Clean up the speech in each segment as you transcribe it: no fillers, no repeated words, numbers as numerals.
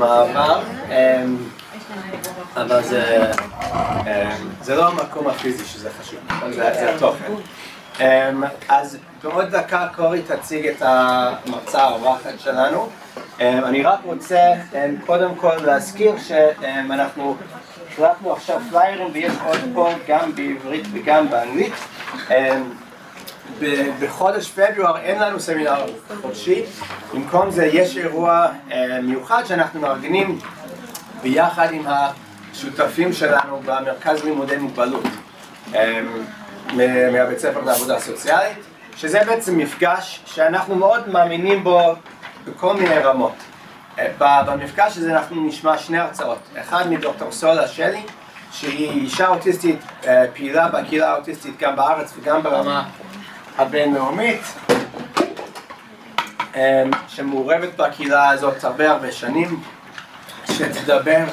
המעבר, אבל זה לא המקום הפיזי שזה חשוב, זה התוכן. אז בעוד דקה קורי תציג את המרצה האורחת שלנו. אני רק רוצה קודם כל להזכיר שאנחנו החלטנו עכשיו פליירים ויש עוד פה גם בעברית וגם באנגלית. בחודש פברואר אין לנו סמינר חודשי, במקום זה יש אירוע מיוחד שאנחנו מארגנים ביחד עם השותפים שלנו במרכז לימודי מוגבלות מהבית ספר לעבודה סוציאלית, שזה בעצם מפגש שאנחנו מאוד מאמינים בו בכל מיני רמות. במפגש הזה אנחנו נשמע שני הרצאות, אחד מדוקטור סולה שלי, שהיא אישה אוטיסטית פעילה בקהילה האוטיסטית גם בארץ וגם ברמה הבינלאומית, שמעורבת בקהילה הזאת הרבה שנים, שתדבר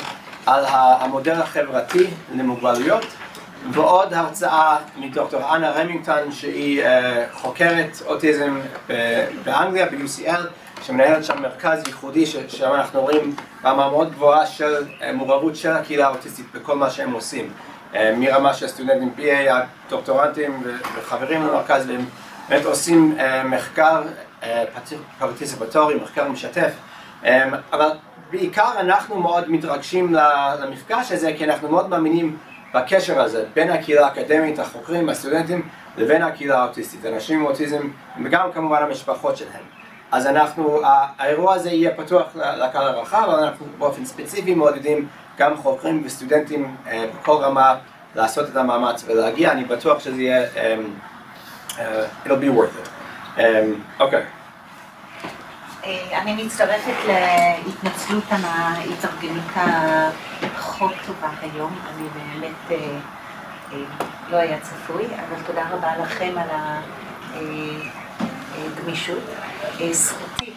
על המודל החברתי למוגבלויות, ועוד הרצאה מדוקטור אנה רמינגטון שהיא חוקרת אוטיזם באנגליה, ב-UCL, שמנהלת שם מרכז ייחודי שם אנחנו רואים רמה מאוד גבוהה של מעורבות של הקהילה האוטיסטית בכל מה שהם עושים, מרמה של סטודנטים BA, דוקטורנטים וחברים במרכז, והם באמת עושים מחקר פרטיסיפטורי, מחקר משתף, אבל בעיקר אנחנו מאוד מתרגשים למפגש הזה כי אנחנו מאוד מאמינים בקשר הזה בין הקהילה האקדמית, החוקרים, הסטודנטים, לבין הקהילה האוטיסטית, אנשים עם אוטיזם וגם כמובן המשפחות שלהם. אז האירוע הזה יהיה פתוח לקהל הרחב, אבל אנחנו באופן ספציפי מעודדים גם חוקרים וסטודנטים בכל רמה לעשות את המאמץ ולהגיע. אני בטוח שזה יהיה, it'll be worth it. אוקיי. אני מצטרפת להתנצלות על ההתארגנות הפחות טובה היום. אני באמת לא היה צפוי, אבל תודה רבה לכם על הגמישות. זכותי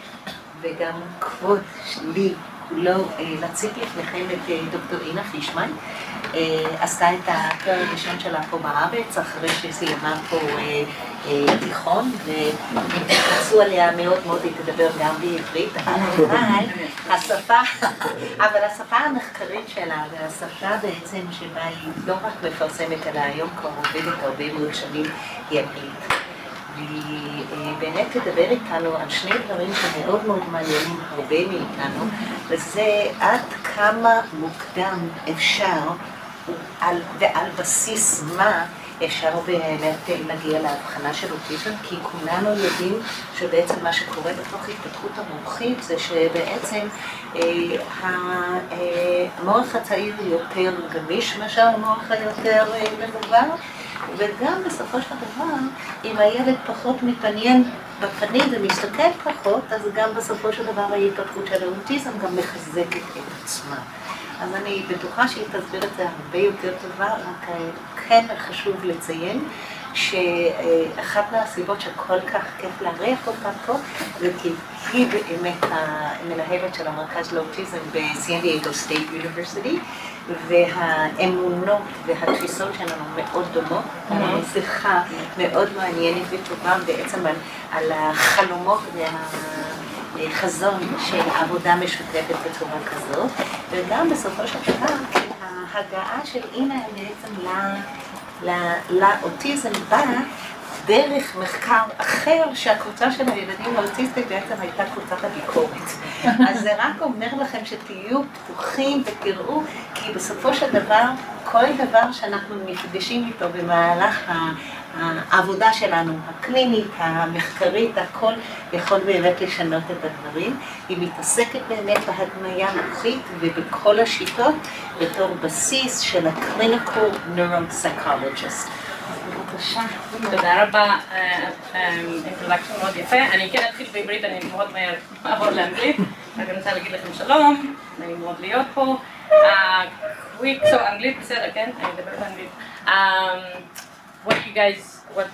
וגם כבוד שלי כולו להציג לפניכם את דוקטור אינה פישמן. עשתה את התואר הראשון שלה פה בארץ, אחרי שסיימה פה תיכון, והתייחסו עליה מאוד, היא תדבר גם בעברית, אבל השפה המחקרית שלה, והשפה בעצם שבה היא לא רק מפרסמת, אלא היום כבר עובדת הרבה מאוד שנים, היא אנגלית. והיא באמת תדבר איתנו על שני דברים שמאוד מעניינים הרבה מאיתנו, וזה עד כמה מוקדם אפשר ועל בסיס מה אפשר באמת להגיע להבחנה של אוטיזם, כי כולנו יודעים שבעצם מה שקורה בתוך התפתחות המוחית זה שבעצם המוח הצעיר יותר גמיש מאשר המוח היותר מבוגר, וגם בסופו של דבר, אם הילד פחות מתעניין בפנים ומסתכל פחות, אז גם בסופו של דבר ההתפתחות של האוטיזם גם מחזקת את עצמה. אז אני בטוחה שהיא תסביר את זה הרבה יותר טובה, רק כן חשוב לציין שאחת מהסיבות שכל כך כיף להריח אותה פה, זה כי היא באמת המנהלת של המרכז לאוטיזם בסן דייגו סטייט יוניברסיטי, והאמונות והתפיסות שלנו מאוד דומות. שיחה מאוד מעניינת וטובה בעצם על החלומות והחזון של עבודה משותפת בצורה כזאת, וגם בסופו של דבר ההגעה של אינה בעצם לאוטיזם באה דרך מחקר אחר שהקבוצה של הילדים האוטיסטים בעצם הייתה קבוצת הביקורת. אז זה רק אומר לכם שתהיו פתוחים ותראו, כי בסופו של דבר, כל דבר שאנחנו נפגשים איתו במהלך העבודה שלנו, הקלינית, המחקרית, הכל יכול באמת לשנות את הדברים. היא מתעסקת באמת בהדמיה מוחית ובכל השיטות בתור בסיס של ה-clinical neuropsychologist. בבקשה. תודה רבה, אינטרודקשן מאוד יפה. אני כן אתחיל בעברית, אני מאוד מהר אעבור לאנגלית. אני רוצה להגיד לכם שלום, נעים מאוד להיות פה. אנגלית בסדר, כן? אני אדבר באנגלית. What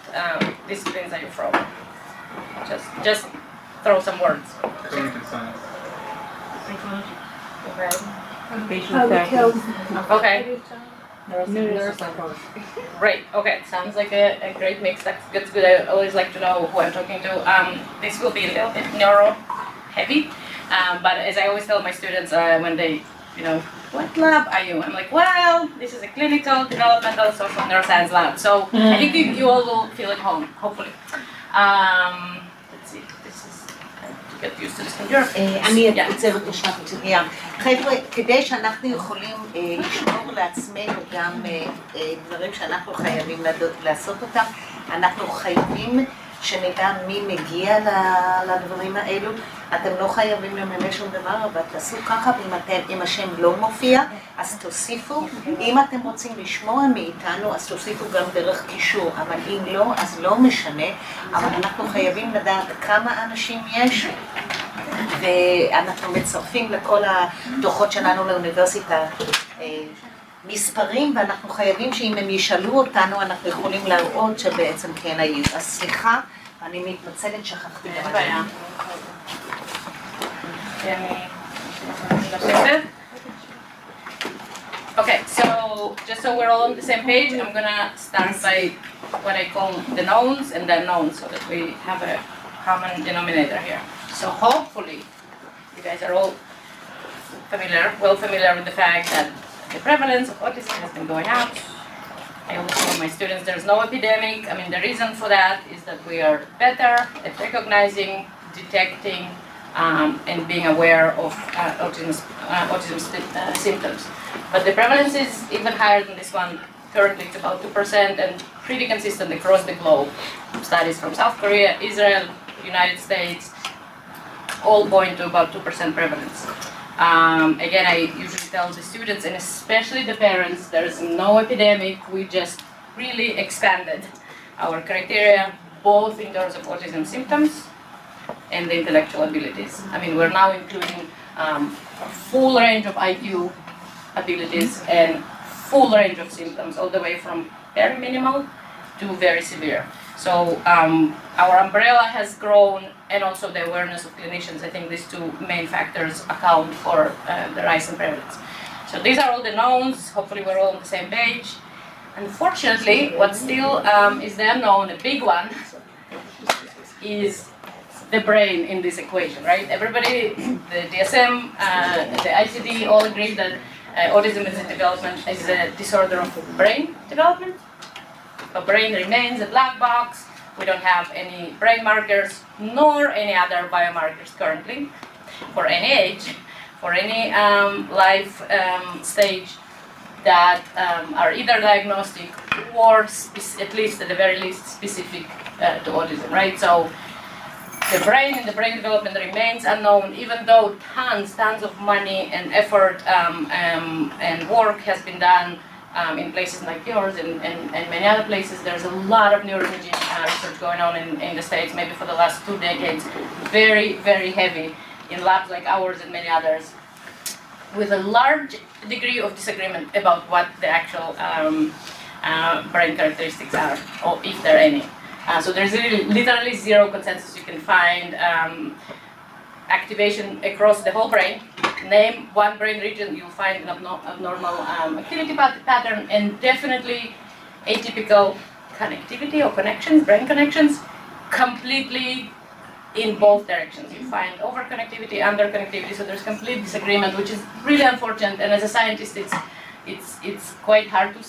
disciplines are you from? Just throw some words. Psychology. Okay. Great. Okay. Sounds like a great mix. That's good. I always like to know who I'm talking to. This will be a little bit neuro heavy. But as I always tell my students when they, what lab are you? I'm like, well, this is a clinical, developmental, social neuroscience lab. So I think you all will feel at home, hopefully. Let's see, this is, to get used to this computer. אני אקצרת לשנת שנייה. חבר'ה, כדי שאנחנו יכולים לשמור לעצמנו גם דברים שאנחנו חייבים לעשות אותם, אנחנו חייבים שנדע מי מגיע לדברים האלו. אתם לא חייבים למלא שום דבר, אבל תעשו ככה, אם השם לא מופיע, אז תוסיפו. אם אתם רוצים לשמוע מאיתנו, אז תוסיפו גם דרך קישור, אבל אם לא, אז לא משנה. אבל אנחנו חייבים לדעת כמה אנשים יש, ואנחנו מצרפים לכל הדוחות שלנו לאוניברסיטה מספרים, ואנחנו חייבים שאם הם ישאלו אותנו, אנחנו יכולים להראות שבעצם כן היו. אז סליחה, אני מתנצלת, שכחתי דבר. Okay, so just so we're all on the same page, I'm gonna start by what I call the knowns and the unknowns, so that we have a common denominator here. So hopefully, you guys are all well familiar with the fact that the prevalence of autism has been going up. I always tell my students there's no epidemic. I mean, the reason for that is that we are better at recognizing, detecting, and being aware of autism symptoms. But the prevalence is even higher than this one. Currently it's about 2% and pretty consistent across the globe. Studies from South Korea, Israel, United States, all point to about 2% prevalence. Again, I usually tell the students, and especially the parents, there is no epidemic. We just really expanded our criteria, both in terms of autism symptoms and the intellectual abilities. I mean, we're now including a full range of IQ abilities and full range of symptoms, all the way from very minimal to very severe. So our umbrella has grown, and also the awareness of clinicians. I think these two main factors account for the rise in prevalence. So these are all the knowns. Hopefully we're all on the same page. Unfortunately, what still is the unknown, a big one, is the brain in this equation, right? Everybody, the DSM, the ICD all agree that autism is a disorder of brain development. The brain remains a black box. We don't have any brain markers nor any other biomarkers currently for any age, for any life stage that are either diagnostic or at least at the very least specific to autism, right? So the brain and the brain development remains unknown, even though tons of money and effort and work has been done in places like yours and many other places. There's a lot of neuroimaging research going on in the States, maybe for the last 2 decades, very, very heavy in labs like ours and many others, with a large degree of disagreement about what the actual brain characteristics are, or if there are any. So there's literally zero consensus you can find. Activation across the whole brain. Name one brain region, you'll find an abnormal activity pattern, and definitely atypical connectivity or connections, brain connections, completely in both directions. You find overconnectivity, underconnectivity, so there's complete disagreement, which is really unfortunate. And as a scientist, it's quite hard to,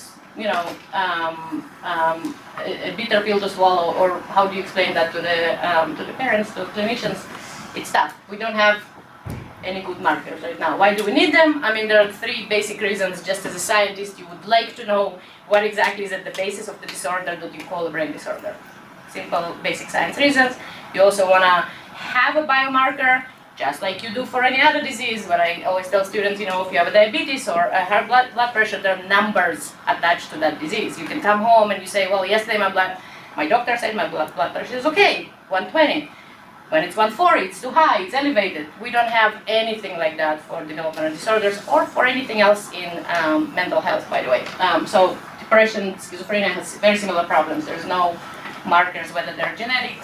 a bitter pill to swallow. Or how do you explain that to the parents, to the clinicians? It's tough. We don't have any good markers right now. Why do we need them? I mean, there are 3 basic reasons. Just as a scientist, you would like to know what exactly is at the basis of the disorder that you call a brain disorder. Simple, basic science reasons. You also want to have a biomarker, just like you do for any other disease. But I always tell students, if you have a diabetes or a high blood pressure, there are numbers attached to that disease. You can come home and you say, well, yesterday my doctor said my blood pressure is okay, 120. When it's 140, it's too high, it's elevated. We don't have anything like that for developmental disorders or for anything else in mental health, by the way. So depression, schizophrenia has very similar problems. There's no markers, whether they're genetic,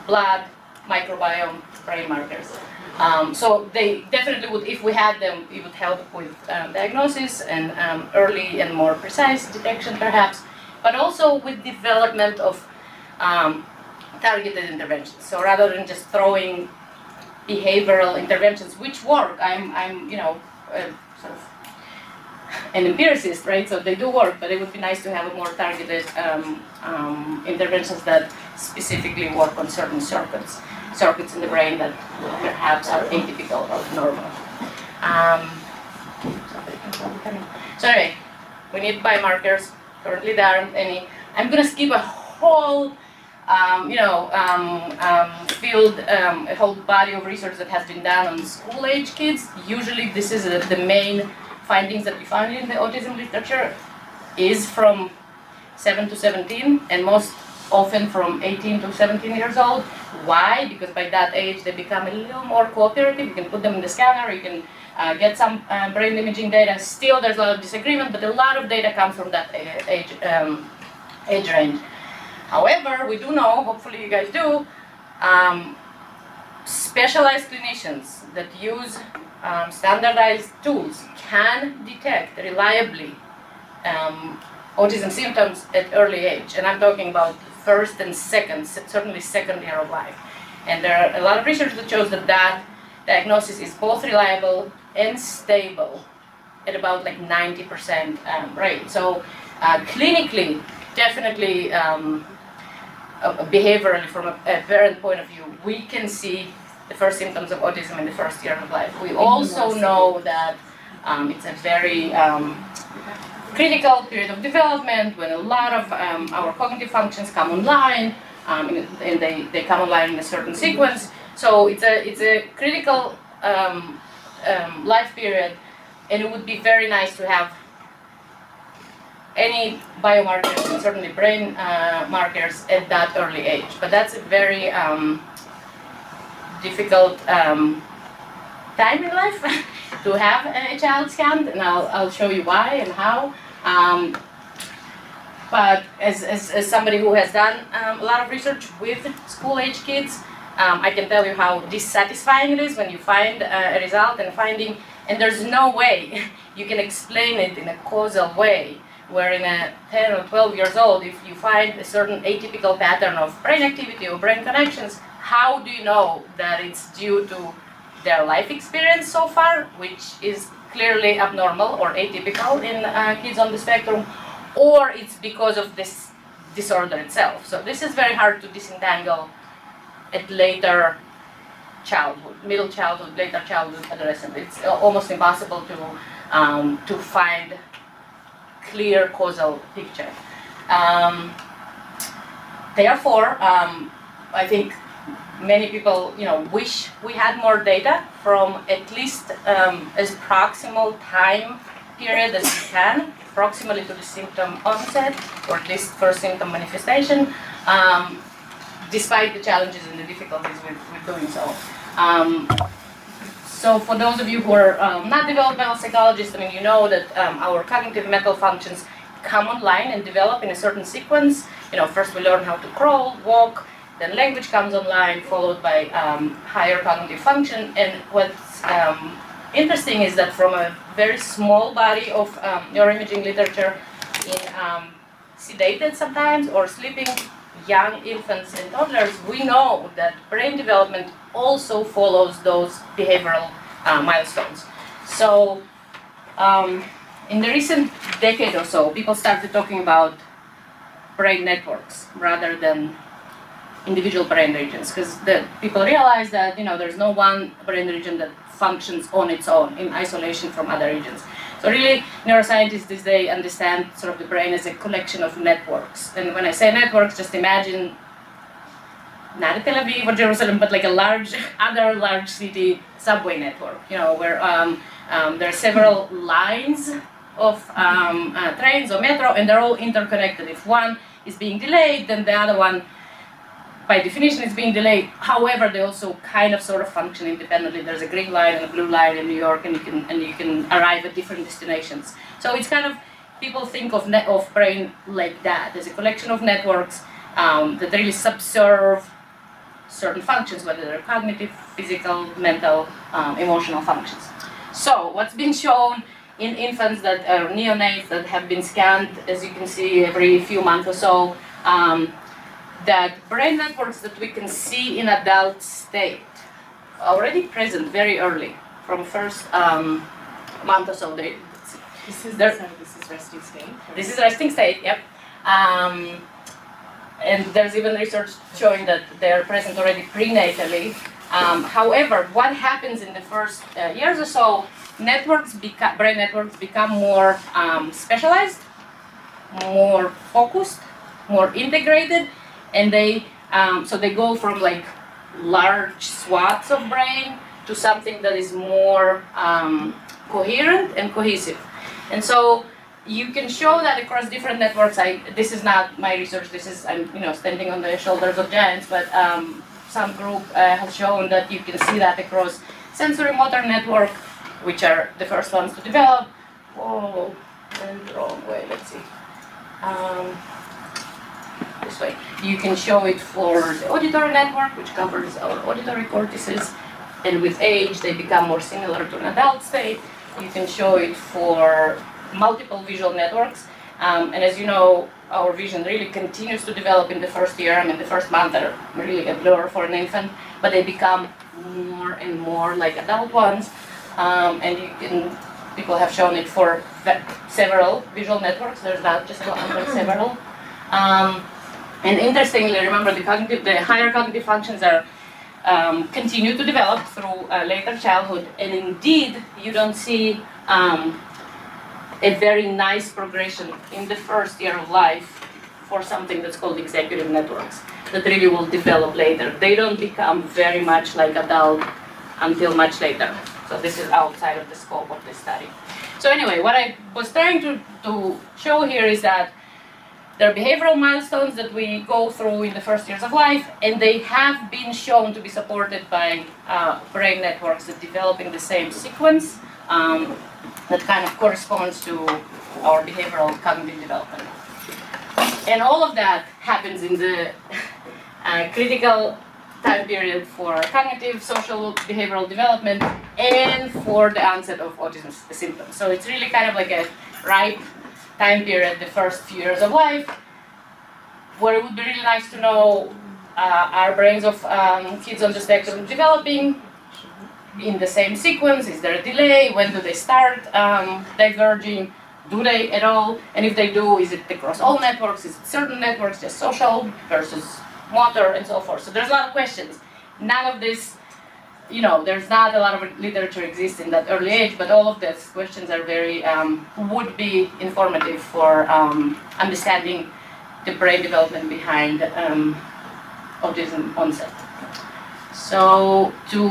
blood, microbiome, brain markers. So they definitely would, if we had them, it would help with diagnosis and early and more precise detection perhaps, but also with development of targeted interventions. So rather than just throwing behavioral interventions which work. I'm you know, sort of an empiricist, right? So they do work, but it would be nice to have a more targeted interventions that specifically work on certain circuits in the brain that perhaps are atypical or normal. So anyway, we need biomarkers. Currently there aren't any. I'm going to skip a whole field, a whole body of research that has been done on school-age kids. Usually this is the main findings that we find in the autism literature is from 7 to 17, and most often from 18 to 17 years old. Why? Because by that age they become a little more cooperative. You can put them in the scanner, you can get some brain imaging data. Still there's a lot of disagreement, but a lot of data comes from that age range. However, we do know, hopefully you guys do, specialized clinicians that use standardized tools can detect reliably autism symptoms at early age. And I'm talking about first and second, certainly second year of life. And there are a lot of research that shows that that diagnosis is both reliable and stable at about like 90% rate. So clinically, definitely behaviorally, from a parent point of view, we can see the first symptoms of autism in the first year of life. We also know that it's a very critical period of development when a lot of our cognitive functions come online, and they come online in a certain sequence. So it's a critical life period, and it would be very nice to have any biomarkers and certainly brain markers at that early age. But that's a very difficult time in life to have a child scanned, and I'll show you why and how. But as somebody who has done a lot of research with school-age kids, I can tell you how dissatisfying it is when you find a result and finding, and there's no way you can explain it in a causal way, where in a 10 or 12 years old, if you find a certain atypical pattern of brain activity or brain connections, how do you know that it's due to their life experience so far, which is clearly abnormal or atypical in kids on the spectrum, or it's because of this disorder itself. So this is very hard to disentangle at later childhood, middle childhood, later childhood, adolescent. It's almost impossible to find clear causal picture. Therefore, I think many people, wish we had more data from at least as proximal time period as we can, proximally to the symptom onset, or at least first symptom manifestation, despite the challenges and the difficulties with doing so. So for those of you who are not developmental psychologists, you know that our cognitive mental functions come online and develop in a certain sequence. First we learn how to crawl, walk, then language comes online, followed by higher cognitive function. And what's interesting is that from a very small body of neuroimaging literature in sedated sometimes or sleeping young infants and toddlers, we know that brain development also follows those behavioral milestones. So in the recent decade or so, people started talking about brain networks rather than individual brain regions, because people realize that there's no one brain region that functions on its own in isolation from other regions. So really, neuroscientists these days understand sort of the brain as a collection of networks. And when I say networks, just imagine not a Tel Aviv or Jerusalem, but like a other large city subway network, where there are several lines of trains or metro, and they're all interconnected. If one is being delayed, then the other one, by definition, is being delayed. However, they also kind of sort of function independently. There's a green line and a blue line in New York, and you can arrive at different destinations. So it's kind of, people think of brain like that, as a collection of networks that really subserve certain functions, whether they're cognitive, physical, mental, emotional functions. So what's been shown in infants that are neonates that have been scanned, as you can see, every few months or so, that brain networks that we can see in adult state already present very early, from first month or so. This is resting state? This is resting state, yep. And there's even research showing that they're present already prenatally. However, what happens in the first years or so, brain networks become more specialized, more focused, more integrated, and so they go from like large swaths of brain to something that is more coherent and cohesive. And so you can show that across different networks. This is not my research. This is I'm standing on the shoulders of giants, but some group has shown that you can see that across sensory motor network, which are the first ones to develop. Whoa, went the wrong way. Let's see. This way. You can show it for the auditory network, which covers our auditory cortices, and with age they become more similar to an adult state. You can show it for multiple visual networks, and as you know, our vision really continues to develop in the first year. I mean, the first month are really a blur for an infant, but they become more and more like adult ones, and people have shown it for several visual networks. There's not just one, but several. And interestingly, remember the higher cognitive functions are continue to develop through later childhood, and indeed you don't see a very nice progression in the first year of life for something that's called executive networks that really will develop later. They don't become very much like adult until much later. So this is outside of the scope of this study. So anyway, what I was trying to show here is that there are behavioral milestones that we go through in the first years of life, and they have been shown to be supported by brain networks that develop in the same sequence that kind of corresponds to our behavioral cognitive development. And all of that happens in the critical time period for cognitive, social, behavioral development, and for the onset of autism symptoms. So it's really kind of like a ripe time period, the first few years of life, where it would be really nice to know, are brains of kids on the spectrum developing in the same sequence? Is there a delay? When do they start diverging? Do they at all? And if they do, is it across all networks? Is it certain networks, just social versus motor, and so forth? So there's a lot of questions. None of this, there's not a lot of literature exists in that early age, but all of these questions are very, would be informative for understanding the brain development behind autism onset. So to,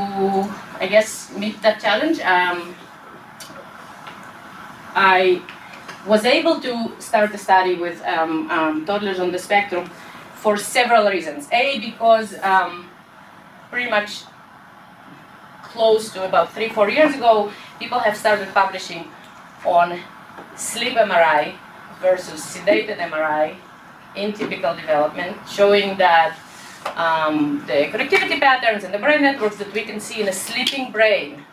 I guess, meet that challenge, I was able to start the study with toddlers on the spectrum for several reasons. A, because pretty much close to about 3-4 years ago, people have started publishing on sleep MRI versus sedated MRI in typical development, showing that the connectivity patterns and the brain networks that we can see in a sleeping brain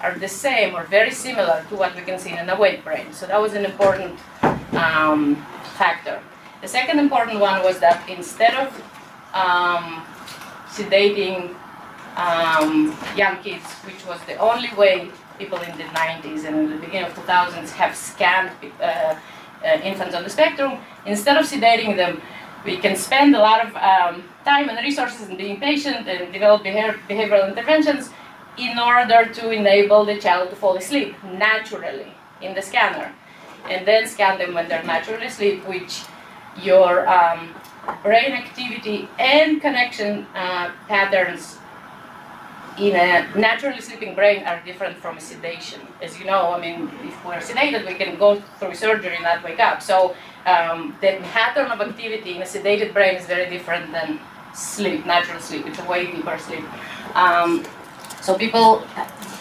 are the same or very similar to what we can see in an awake brain. So that was an important factor. The second important one was that instead of sedating young kids, which was the only way people in the 90s and in the beginning of 2000s have scanned infants on the spectrum, instead of sedating them, we can spend a lot of time and resources in being patient and develop behavioral interventions in order to enable the child to fall asleep naturally in the scanner, and then scan them when they're naturally asleep, which your brain activity and connection patterns in a naturally sleeping brain are different from a sedation. As you know, I mean, if we're sedated, we can go through surgery and not wake up. So the pattern of activity in a sedated brain is very different than sleep, natural sleep. It's a way deeper sleep. So people,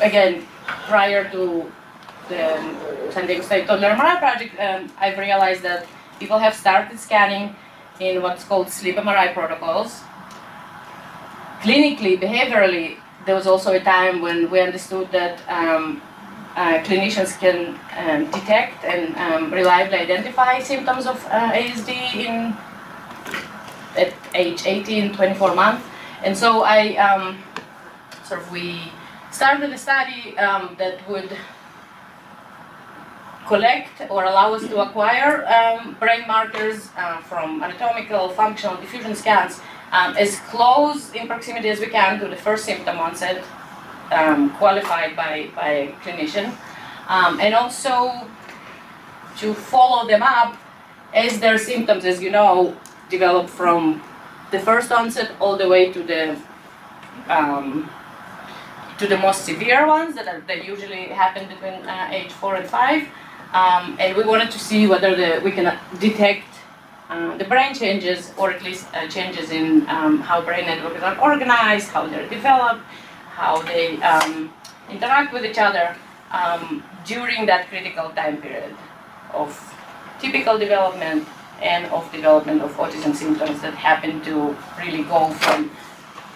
again, prior to the San Diego State Toddler MRI project, I've realized that people have started scanning in what's called sleep MRI protocols. Clinically, behaviorally, there was also a time when we understood that clinicians can detect and reliably identify symptoms of ASD at age 18, 24 months. And so we started a study that would collect or allow us to acquire brain markers from anatomical, functional, diffusion scans as close in proximity as we can to the first symptom onset, qualified by a clinician, and also to follow them up as their symptoms, as you know, develop from the first onset all the way to the most severe ones that usually happen between age 4 and 5. And we wanted to see whether we can detect the brain changes, or at least changes in how brain networks are organized, how they're developed, how they interact with each other during that critical time period of typical development and of development of autism symptoms that happen to really go from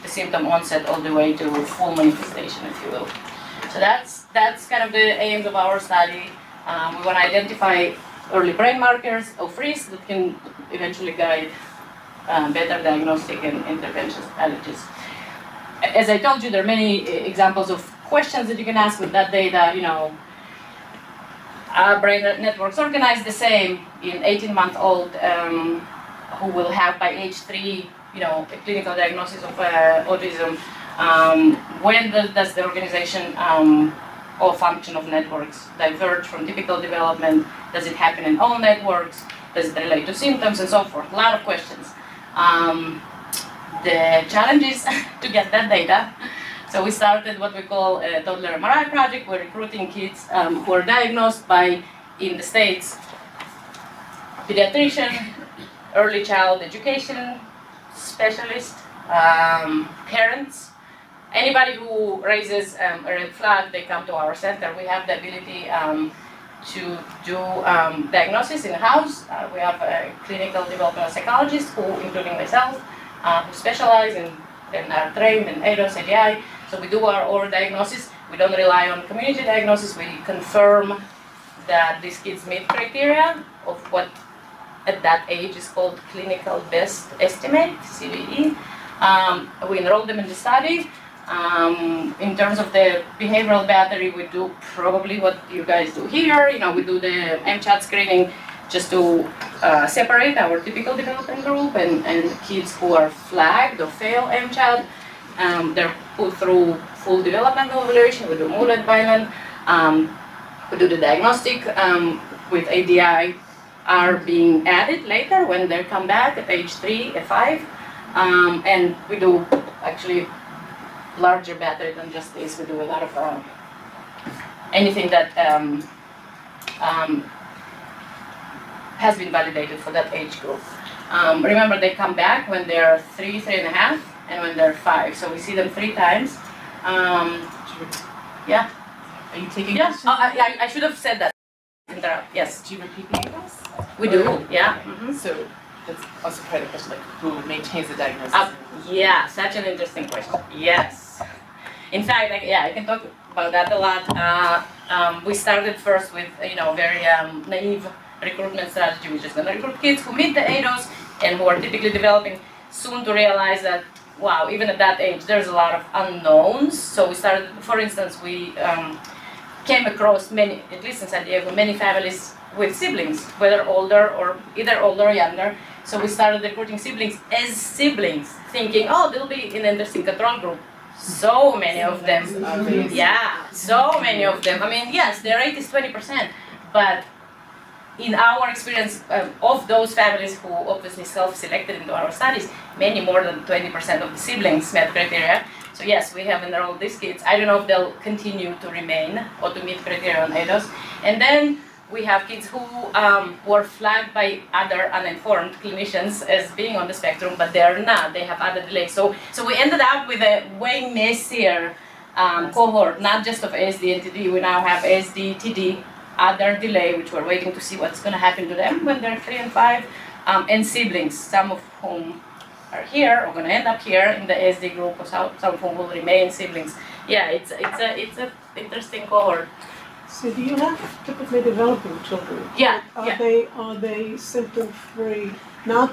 the symptom onset all the way to full manifestation, if you will. So that's kind of the aims of our study. We want to identify early brain markers of risk that can eventually guide better diagnostic and intervention strategies. As I told you, there are many examples of questions that you can ask with that data. You know, are brain networks organized the same in 18-month-old who will have by age 3, you know, a clinical diagnosis of autism? When does the organization or function of networks diverge from typical development? Does it happen in all networks? Does it relate to symptoms and so forth? A lot of questions. The challenge is to get that data. So we started what we call a toddler MRI project. We're recruiting kids who are diagnosed by, in the States, pediatrician, early child education specialist, parents. Anybody who raises a red flag, they come to our center. We have the ability to do diagnosis in-house. We have a clinical developmental psychologist who, including myself, who specialize and are trained in ADOS, ADI. So we do our own diagnosis. We don't rely on community diagnosis. We confirm that these kids meet criteria of what at that age is called clinical best estimate, CBE. We enroll them in the study. In terms of the behavioral battery, we do probably what you guys do here. You know, we do the MCHAT screening just to separate our typical development group and kids who are flagged or fail MCHAT. They're put through full developmental evaluation. We do mood and violent. We do the diagnostic with ADI are being added later when they come back at age 3 and 5. And we do actually larger battery than just this. We do a lot of anything that has been validated for that age group. Remember, they come back when they're 3, 3.5, and when they're 5. So we see them 3 times. Yeah. Are you taking Yeah. questions? I should have said that. Yes. Do you repeat the ADOS? We do. Yeah. Mm-hmm. So that's also part of the question, like who maintains the diagnosis? Yeah, such an interesting question. Yes. In fact, I can talk about that a lot. We started first with, very naive recruitment strategy. We're just going to recruit kids who meet the ADOS and who are typically developing, soon to realize that, wow, even at that age, there's a lot of unknowns. So we started, for instance, we came across many, at least in San Diego, many families with siblings, whether older or either older or younger. So we started recruiting siblings as siblings, thinking, oh, they'll be in an interesting control group. So many of them. Yeah, so many of them. I mean, yes, their rate is 20%, but in our experience of those families who obviously self-selected into our studies, many more than 20% of the siblings met criteria. So yes, we have enrolled these kids. I don't know if they'll continue to remain or to meet criteria on ADOS. And then we have kids who were flagged by other uninformed clinicians as being on the spectrum, but they're not. They have other delays. So we ended up with a way messier cohort, not just of ASD and TD. We now have ASD, TD, other delay, which we're waiting to see what's going to happen to them when they're 3 and 5, and siblings, some of whom are here, or going to end up here in the ASD group, or some of whom will remain siblings. Yeah, it's a interesting cohort. So do you have typically developing children? Yeah. Are they symptom free? Not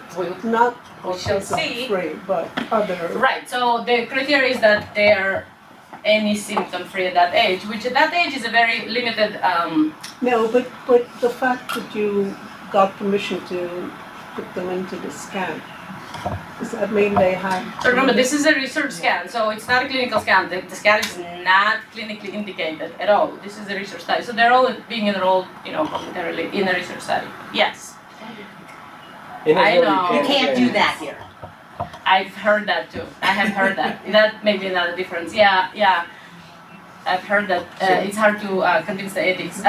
We shall see. free, but other. Right. So the criteria is that they're any symptom free at that age, which at that age is a very limited. No, but the fact that you got permission to put them into the scan, does that mean they have? So remember, this is a research scan, so it's not a clinical scan. The scan is not clinically indicated at all. This is a research study, so they're all being enrolled, voluntarily in a research study. Yes. I know. You can't do that here. I've heard that too. I have heard that. That may be another difference. Yeah. I've heard that it's hard to convince the ethics.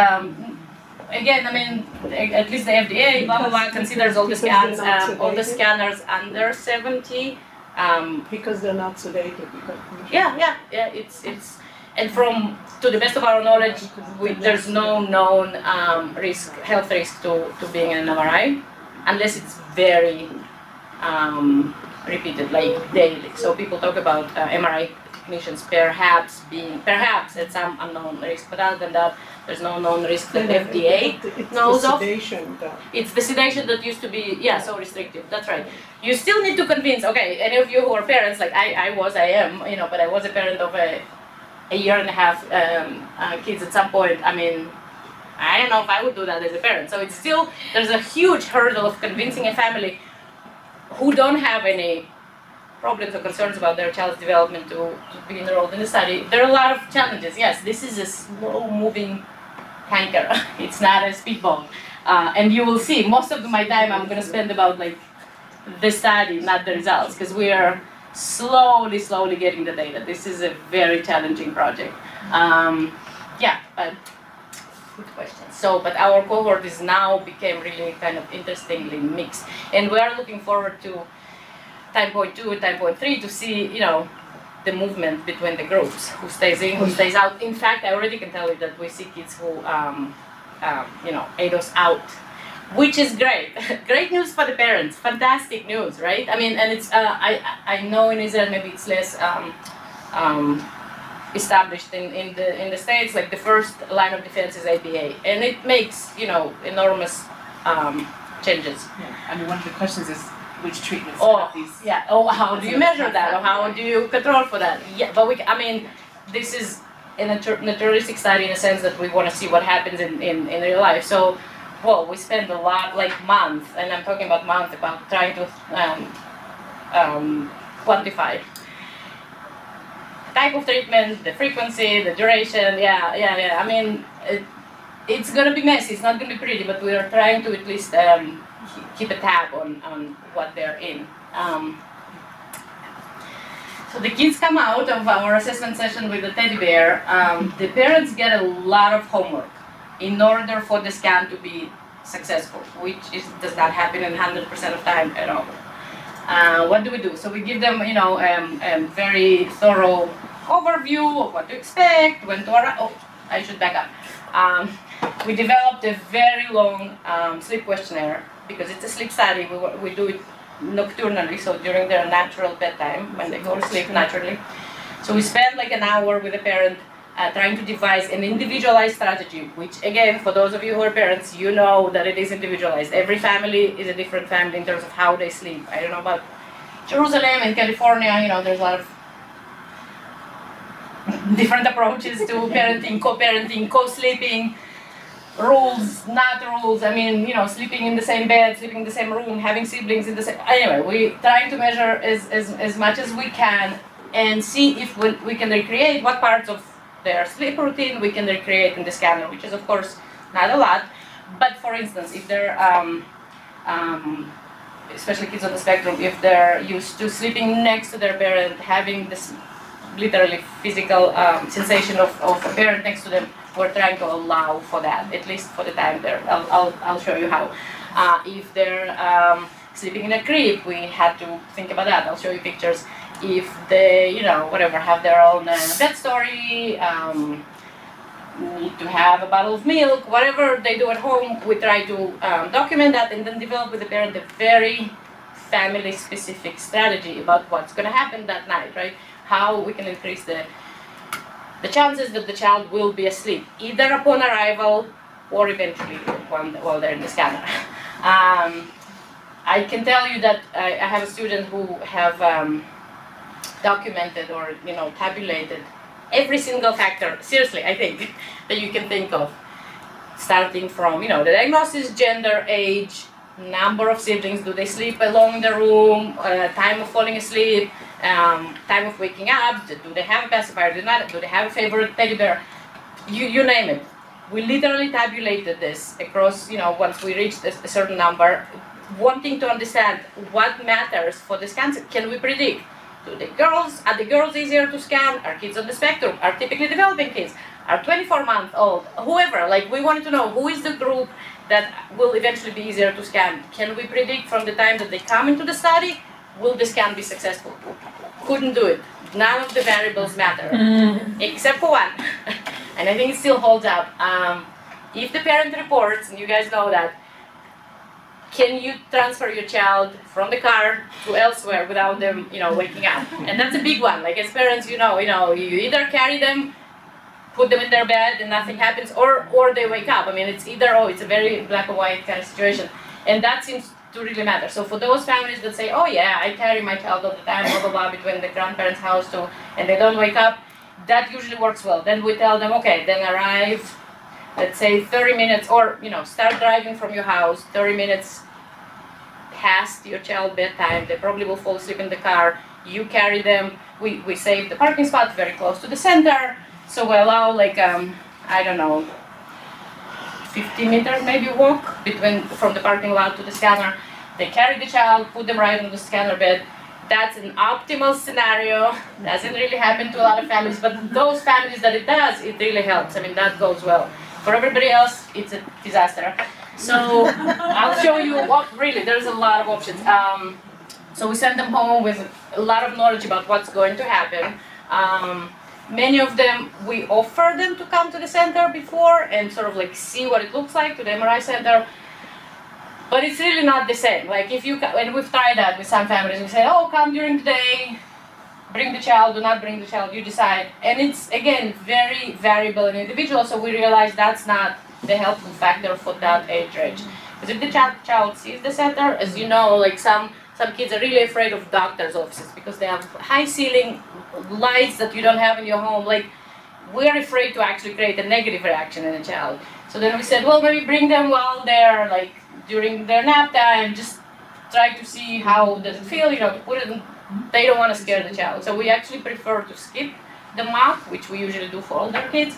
Again, I mean, at least the FDA, blah blah blah, considers all the scans, all the scanners under 70. Because they're not sedated. Yeah. It's and to the best of our knowledge, there's no known health risk to being an MRI, unless it's very repeated, like daily. So people talk about MRI technicians perhaps at some unknown risk, but other than that, there's no known risk that FDA knows of. It's the sedation that used to be, so restrictive. That's right. You still need to convince. Okay, any of you who are parents, like I am, but I was a parent of a year and a half kids at some point. I mean, I don't know if I would do that as a parent. So it's still, there's a huge hurdle of convincing a family who don't have any problems or concerns about their child's development to be enrolled in the study. There are a lot of challenges. Yes, this is a slow-moving tanker. It's not a speedboat. And you will see, most of my time I'm going to spend about like the study, not the results, because we are slowly getting the data. This is a very challenging project. But good question. So, but our cohort is now became really kind of interestingly mixed, and we are looking forward to time point 2 and time point 3 to see, the movement between the groups, who stays in, who stays out. In fact, I already can tell you that we see kids who, aid us out, which is great. Great news for the parents. Fantastic news, right? I mean, and it's I know in Israel maybe it's less established in the States. Like the first line of defense is ABA, and it makes enormous changes. Yeah. I mean, one of the questions is which treatments have these. Yeah. Oh, how do you measure that? Or how do you control for that? Yeah, but this is a naturalistic study in a sense that we want to see what happens in real life. So, we spend a lot, like months, and I'm talking about months, about trying to quantify type of treatment, the frequency, the duration. Yeah. I mean, it's going to be messy. It's not going to be pretty, but we are trying to at least keep a tab on what they're in. So the kids come out of our assessment session with the teddy bear. The parents get a lot of homework in order for the scan to be successful, which does not happen in 100% of time at all. What do we do? So we give them, a very thorough overview of what to expect, when to arrive. Oh, I should back up. We developed a very long sleep questionnaire because it's a sleep study. We do it nocturnally, so during their natural bedtime, when they go to sleep naturally. So we spend like an hour with a parent trying to devise an individualized strategy, which again, for those of you who are parents, you know that it is individualized. Every family is a different family in terms of how they sleep. I don't know about Jerusalem and California, there's a lot of different approaches to parenting, co-parenting, co-sleeping, rules, not rules. I mean, sleeping in the same bed, sleeping in the same room, having siblings in the same... Anyway, we're trying to measure as much as we can and see if we can recreate what parts of their sleep routine we can recreate in the scanner, which is of course not a lot. But for instance, if they're, especially kids on the spectrum, if they're used to sleeping next to their parent, having this literally physical sensation of a parent next to them, we're trying to allow for that, at least for the time there. I'll show you how. If they're sleeping in a crib, we had to think about that. I'll show you pictures. If they, have their own bed story, need to have a bottle of milk, whatever they do at home, we try to document that and then develop with the parent a very family-specific strategy about what's going to happen that night, right? How we can increase the chances that the child will be asleep, either upon arrival or eventually while they're in the scanner. I can tell you that I have a student who have documented or tabulated every single factor, seriously, I think, that you can think of. Starting from, the diagnosis, gender, age, number of siblings, do they sleep alone in the room, time of falling asleep, time of waking up, do they have a pacifier, do they have a favorite teddy bear, you name it. We literally tabulated this across, once we reached a certain number, wanting to understand what matters for the scans. Can we predict? Are the girls easier to scan? Are kids on the spectrum? Are typically developing kids? Are 24-month-old? Whoever, we wanted to know who is the group that will eventually be easier to scan. Can we predict from the time that they come into the study, will the scan be successful? Couldn't do it. None of the variables matter, except for one. And I think it still holds up. If the parent reports, and you guys know that, can you transfer your child from the car to elsewhere without them, waking up? And that's a big one. As parents, you either carry them, put them in their bed, and nothing happens, or they wake up. It's either or. It's a very black and white kind of situation, and that seems to really matter. So for those families that say, oh yeah, I carry my child all the time, blah blah blah, between the grandparents' house too, and they don't wake up, that usually works well. Then we tell them, okay, then arrive, let's say 30 minutes, or start driving from your house 30 minutes past your child's bedtime. They probably will fall asleep in the car. You carry them. We save the parking spot very close to the center, so we allow I don't know, 50 meters maybe walk from the parking lot to the scanner. They carry the child, put them right on the scanner bed. That's an optimal scenario. Doesn't really happen to a lot of families, but those families that it does, it really helps. That goes well. For everybody else, it's a disaster. So I'll show you really, there's a lot of options. So we send them home with a lot of knowledge about what's going to happen. Many of them, we offer them to come to the center before and sort of see what it looks like, to the MRI center. But it's really not the same. And we've tried that with some families. We say, oh, come during the day, bring the child, do not bring the child, you decide. And it's, again, very variable and individual, so we realize that's not the helpful factor for that age range. Because if the child sees the center, as you know, some kids are really afraid of doctor's offices because they have high ceiling lights that you don't have in your home. We're afraid to actually create a negative reaction in a child. So then we said, well, maybe bring them while they're during their nap time, just try to see how does it feel, put it in, they don't want to scare the child. So we actually prefer to skip the map, which we usually do for older kids.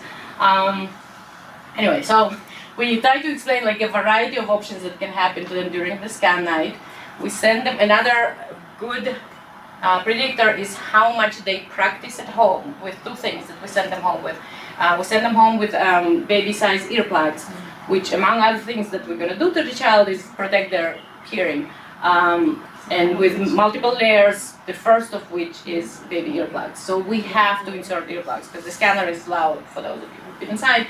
Anyway, so we try to explain a variety of options that can happen to them during the scan night. We send them, another good predictor is how much they practice at home with two things that we send them home with. We send them home with baby-sized earplugs, which among other things that we're going to do to the child is protect their hearing. And with multiple layers, the first of which is baby earplugs. So we have to insert earplugs because the scanner is loud for those of you who've been inside.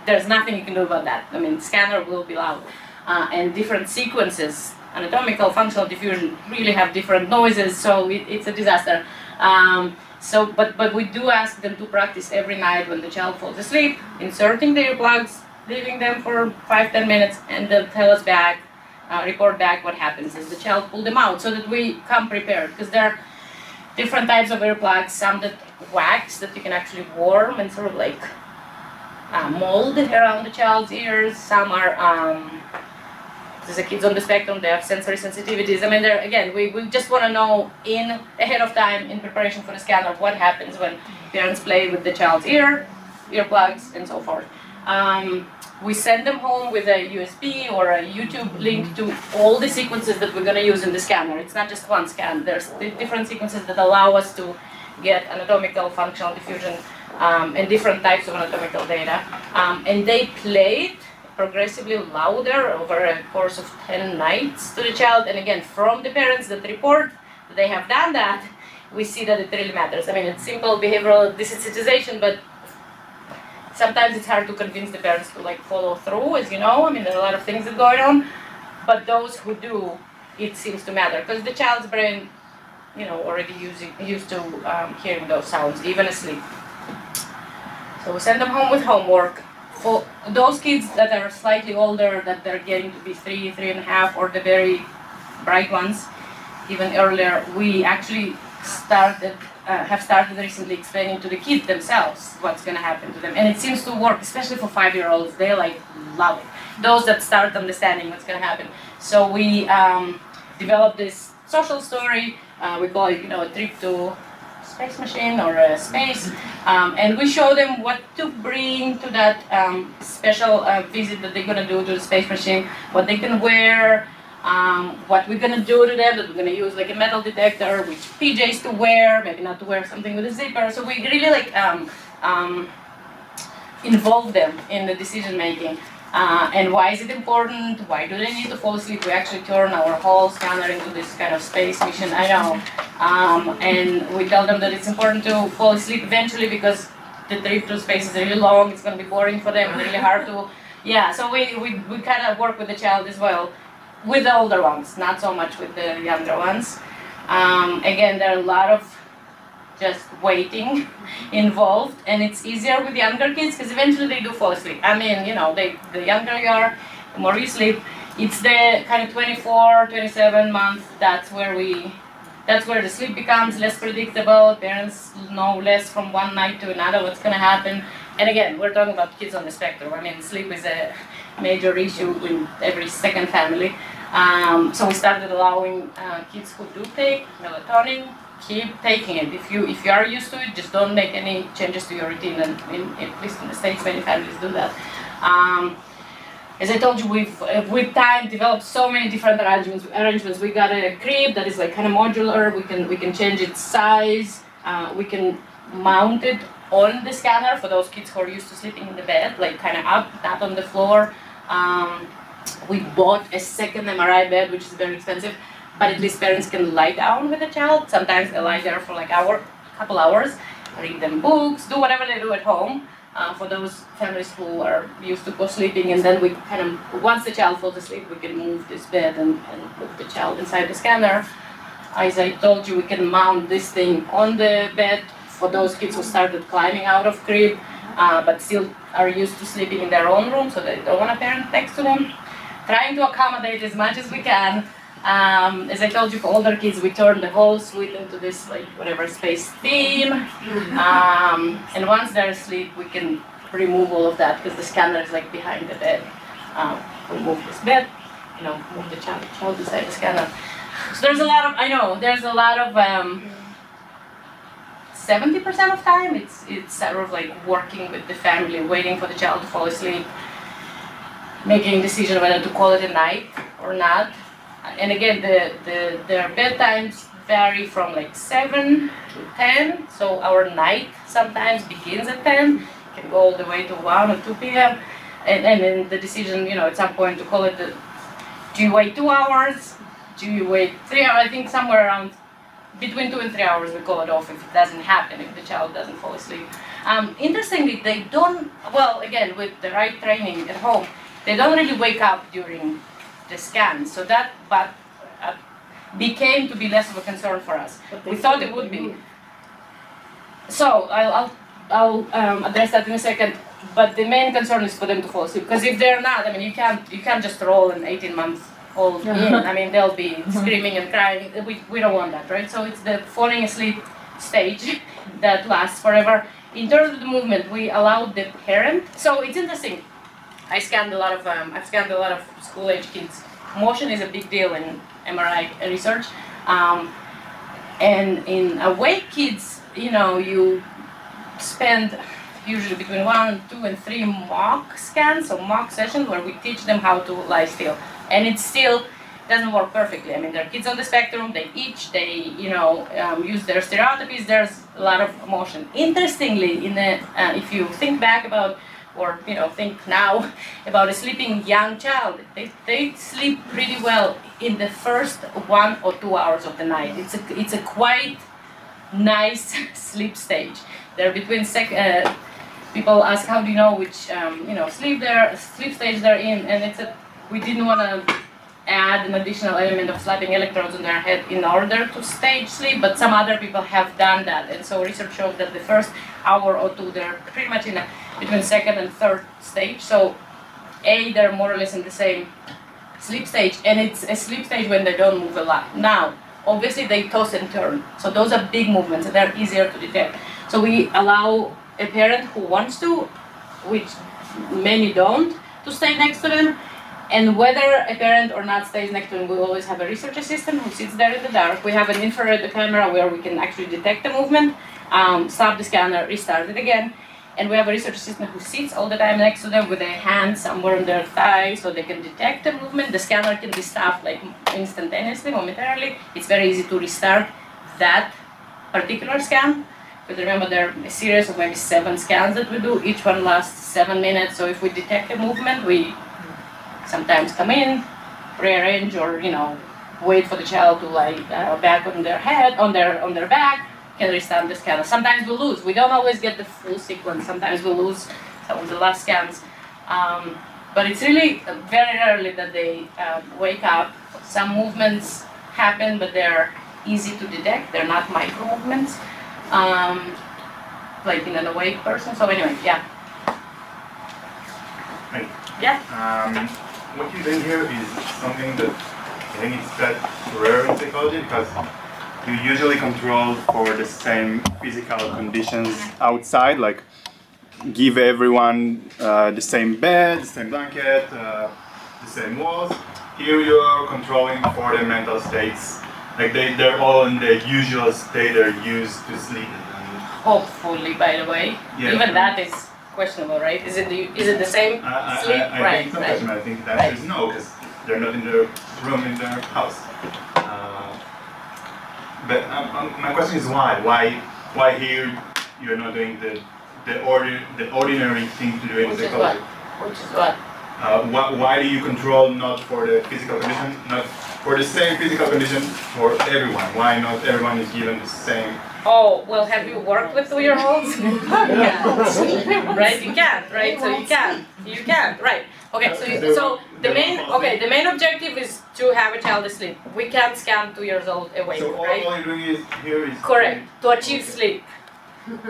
There's nothing you can do about that. Scanner will be loud. And different sequences, anatomical, functional diffusion, really have different noises, so it's a disaster. But we do ask them to practice every night when the child falls asleep, inserting the earplugs, leaving them for 5-10 minutes, and then tell us back, report back what happens as the child pull them out, so that we come prepared. Because there are different types of earplugs, some that wax, that you can actually warm and sort of mold around the child's ears. Some are, there's the kids on the spectrum, they have sensory sensitivities. Again, we just want to know ahead of time, in preparation for the scanner, what happens when parents play with the child's earplugs, and so forth. We send them home with a USB or a YouTube link to all the sequences that we're going to use in the scanner. It's not just one scan. There's different sequences that allow us to get anatomical, functional diffusion, and different types of anatomical data. And they play it progressively louder over a course of 10 nights to the child. And again, from the parents that report that they have done that, we see that it really matters. It's simple behavioral desensitization, but sometimes it's hard to convince the parents to follow through, as you know. There are a lot of things that are going on, but those who do, it seems to matter because the child's brain, already used to hearing those sounds, even asleep. So we send them home with homework. For those kids that are slightly older, that they're getting to be 3.5, or the very bright ones, even earlier, we actually started have started recently explaining to the kids themselves what's going to happen to them, and it seems to work, especially for 5-year-olds. They like love it. Those that start understanding what's going to happen. So we developed this social story. We call it, a trip to space machine or a space, and we show them what to bring to that special visit that they're going to do to the space machine, what they can wear, what we're going to do to them, that we're going to use like a metal detector, which PJs to wear, maybe not to wear something with a zipper. So we really like involve them in the decision making. And why is it important? Why do they need to fall asleep? We actually turn our whole scanner into this kind of space mission, I know. And we tell them that it's important to fall asleep eventually because the trip to space is really long, it's going to be boring for them, really hard to... Yeah, so we kind of work with the child as well, with the older ones, not so much with the younger ones. Again, there are a lot of just waiting involved, and it's easier with younger kids because eventually they do fall asleep. I mean, the younger you are, the more you sleep. It's the kind of 24, 27 months, that's where the sleep becomes less predictable. Parents know less from one night to another what's going to happen. And again, we're talking about kids on the spectrum. I mean, sleep is a major issue in every second family. So we started allowing kids who do take melatonin, keep taking it. If you are used to it, just don't make any changes to your routine. And at least in the States, many families do that. As I told you, we've with time developed so many different arrangements. We got a crib that is like kind of modular. We can change its size. We can mount it on the scanner for those kids who are used to sleeping in the bed, like kind of up, not on the floor. We bought a second MRI bed, which is very expensive, but at least parents can lie down with the child. Sometimes they lie there for like a couple hours, read them books, do whatever they do at home. For those families who are used to co-sleeping, and then we kind of, once the child falls asleep, we can move this bed and put the child inside the scanner. As I told you, we can mount this thing on the bed for those kids who started climbing out of crib, but still are used to sleeping in their own room, so they don't want a parent next to them. Trying to accommodate as much as we can. As I told you, for older kids, we turn the whole suite into this, like, whatever space theme. And once they're asleep, we can remove all of that because the scanner is like behind the bed. We move this bed, move the child inside the scanner. So there's a lot of, 70% of time, it's sort of like working with the family, waiting for the child to fall asleep, making a decision whether to call it a night or not. And again, their bedtimes vary from like 7 to 10. So our night sometimes begins at 10, can go all the way to 1 or 2 p.m. And then the decision, at some point to call it, do you wait 2 hours? Do you wait 3 hours? I think somewhere around between 2 and 3 hours we call it off if it doesn't happen, if the child doesn't fall asleep. Interestingly, they don't, well, again, with the right training at home, they don't really wake up during the scan, so that became to be less of a concern for us. We thought it would be. So I'll address that in a second. But the main concern is for them to fall asleep, because if they're not, you can't just roll an 18-month-old in. They'll be screaming and crying. We don't want that, right? So it's the falling asleep stage that lasts forever. In terms of the movement, we allowed the parent. So it's interesting. I've scanned a lot of school-age kids. Motion is a big deal in MRI research, and in awake kids, you spend usually between 1, 2, and 3 mock scans, so mock sessions where we teach them how to lie still, and it still doesn't work perfectly. There are kids on the spectrum. They use their stereotypies. There's a lot of motion. Interestingly, if you think back about, or think now about a sleeping young child, they sleep pretty well in the first 1 or 2 hours of the night. It's a quite nice sleep stage. They're between people ask, how do you know which sleep stage they're in, and we didn't want to add an additional element of slapping electrodes in their head in order to stage sleep, but some other people have done that, and so research shows that the first hour or two they're pretty much in between second and third stage. So they're more or less in the same sleep stage, and it's a sleep stage when they don't move a lot. Now, obviously they toss and turn. So those are big movements and they're easier to detect. So we allow a parent who wants to, which many don't, to stay next to them. And whether a parent or not stays next to them, we always have a research assistant who sits there in the dark. We have an infrared camera where we can actually detect the movement, stop the scanner, restart it again. And we have a research assistant who sits all the time next to them with their hands somewhere on their thigh so they can detect the movement. The scanner can be stopped like instantaneously, momentarily. It's very easy to restart that particular scan. Because remember, there are a series of maybe 7 scans that we do. Each one lasts 7 minutes. So if we detect a movement, we sometimes come in, rearrange, or wait for the child to lie back on their head, on their back, can restart the scanner. Sometimes we lose. We don't always get the full sequence. Sometimes we lose some of the last scans. But it's really very rarely that they wake up. Some movements happen, but they're easy to detect. They're not micro movements, like in an awake person. So anyway, yeah. Right. Yeah. What you're doing here is something that I think it's that rare in psychology, because you usually control for the same physical conditions outside, like give everyone the same bed, the same blanket, the same walls. Here you're controlling for the mental states, like they're all in the usual state they're used to sleep. Hopefully, by the way. Yeah. Even that is questionable, right? Is it the same sleep? I think it's not I think the answer is no, because they're not in their room in their house. But my question is why? Why here you're not doing the ordinary thing to do in psychology? Which is what? Why do you control not for the physical condition, not for the same physical condition for everyone? Why not everyone is given the same? Oh, well, have you worked with 2-year-olds? Yeah. Right? You can't, right? So you can't, right? Okay, so the main objective is to have a child asleep. We can't scan 2 years old awake, So right? all you're doing is here is Correct. To achieve sleep.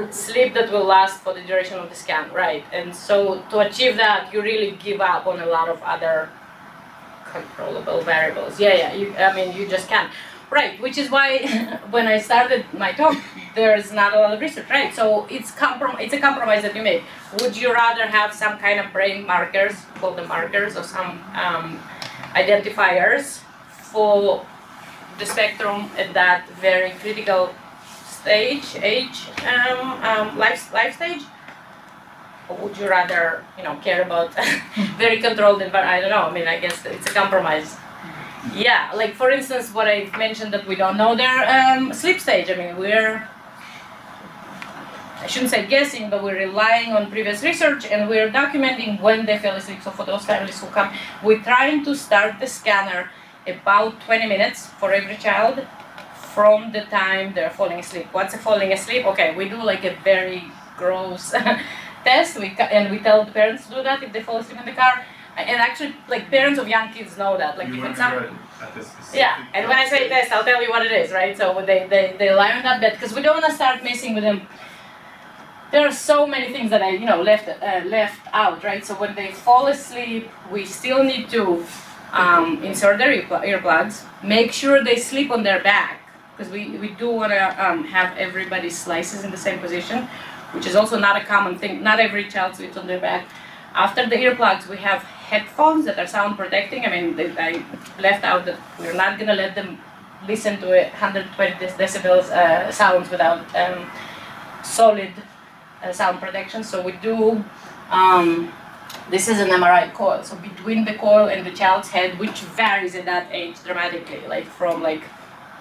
Sleep that will last for the duration of the scan, right? And so to achieve that, you really give up on a lot of other controllable variables. Yeah, you just can't. Right, which is why when I started my talk, there's not a lot of research, right? So it's a compromise that you make. Would you rather have some kind of brain markers, called the markers, or some identifiers for the spectrum at that very critical life stage? Or would you rather, care about very controlled environment? I don't know. I mean, I guess it's a compromise. Yeah, like for instance, what I mentioned that we don't know their sleep stage. I mean, I shouldn't say guessing, but we're relying on previous research and we're documenting when they fell asleep. So for those families who come, we're trying to start the scanner about 20 minutes for every child from the time they're falling asleep. What's falling asleep? Okay, we do like a very gross test, and we tell the parents to do that if they fall asleep in the car. And actually, like parents of young kids know that. Like even some, yeah. And when I say test, I'll tell you what it is, right? So they lie on that bed because we don't want to start messing with them. There are so many things that I left out, right? So when they fall asleep, we still need to insert their earplugs. Make sure they sleep on their back because we do want to have everybody's slices in the same position, which is also not a common thing. Not every child sleeps on their back. After the earplugs, we have headphones that are sound protecting. I mean, I left out that we're not going to let them listen to 120 decibels sounds without solid sound protection. So we do, this is an MRI coil. So between the coil and the child's head, which varies at that age dramatically, like from like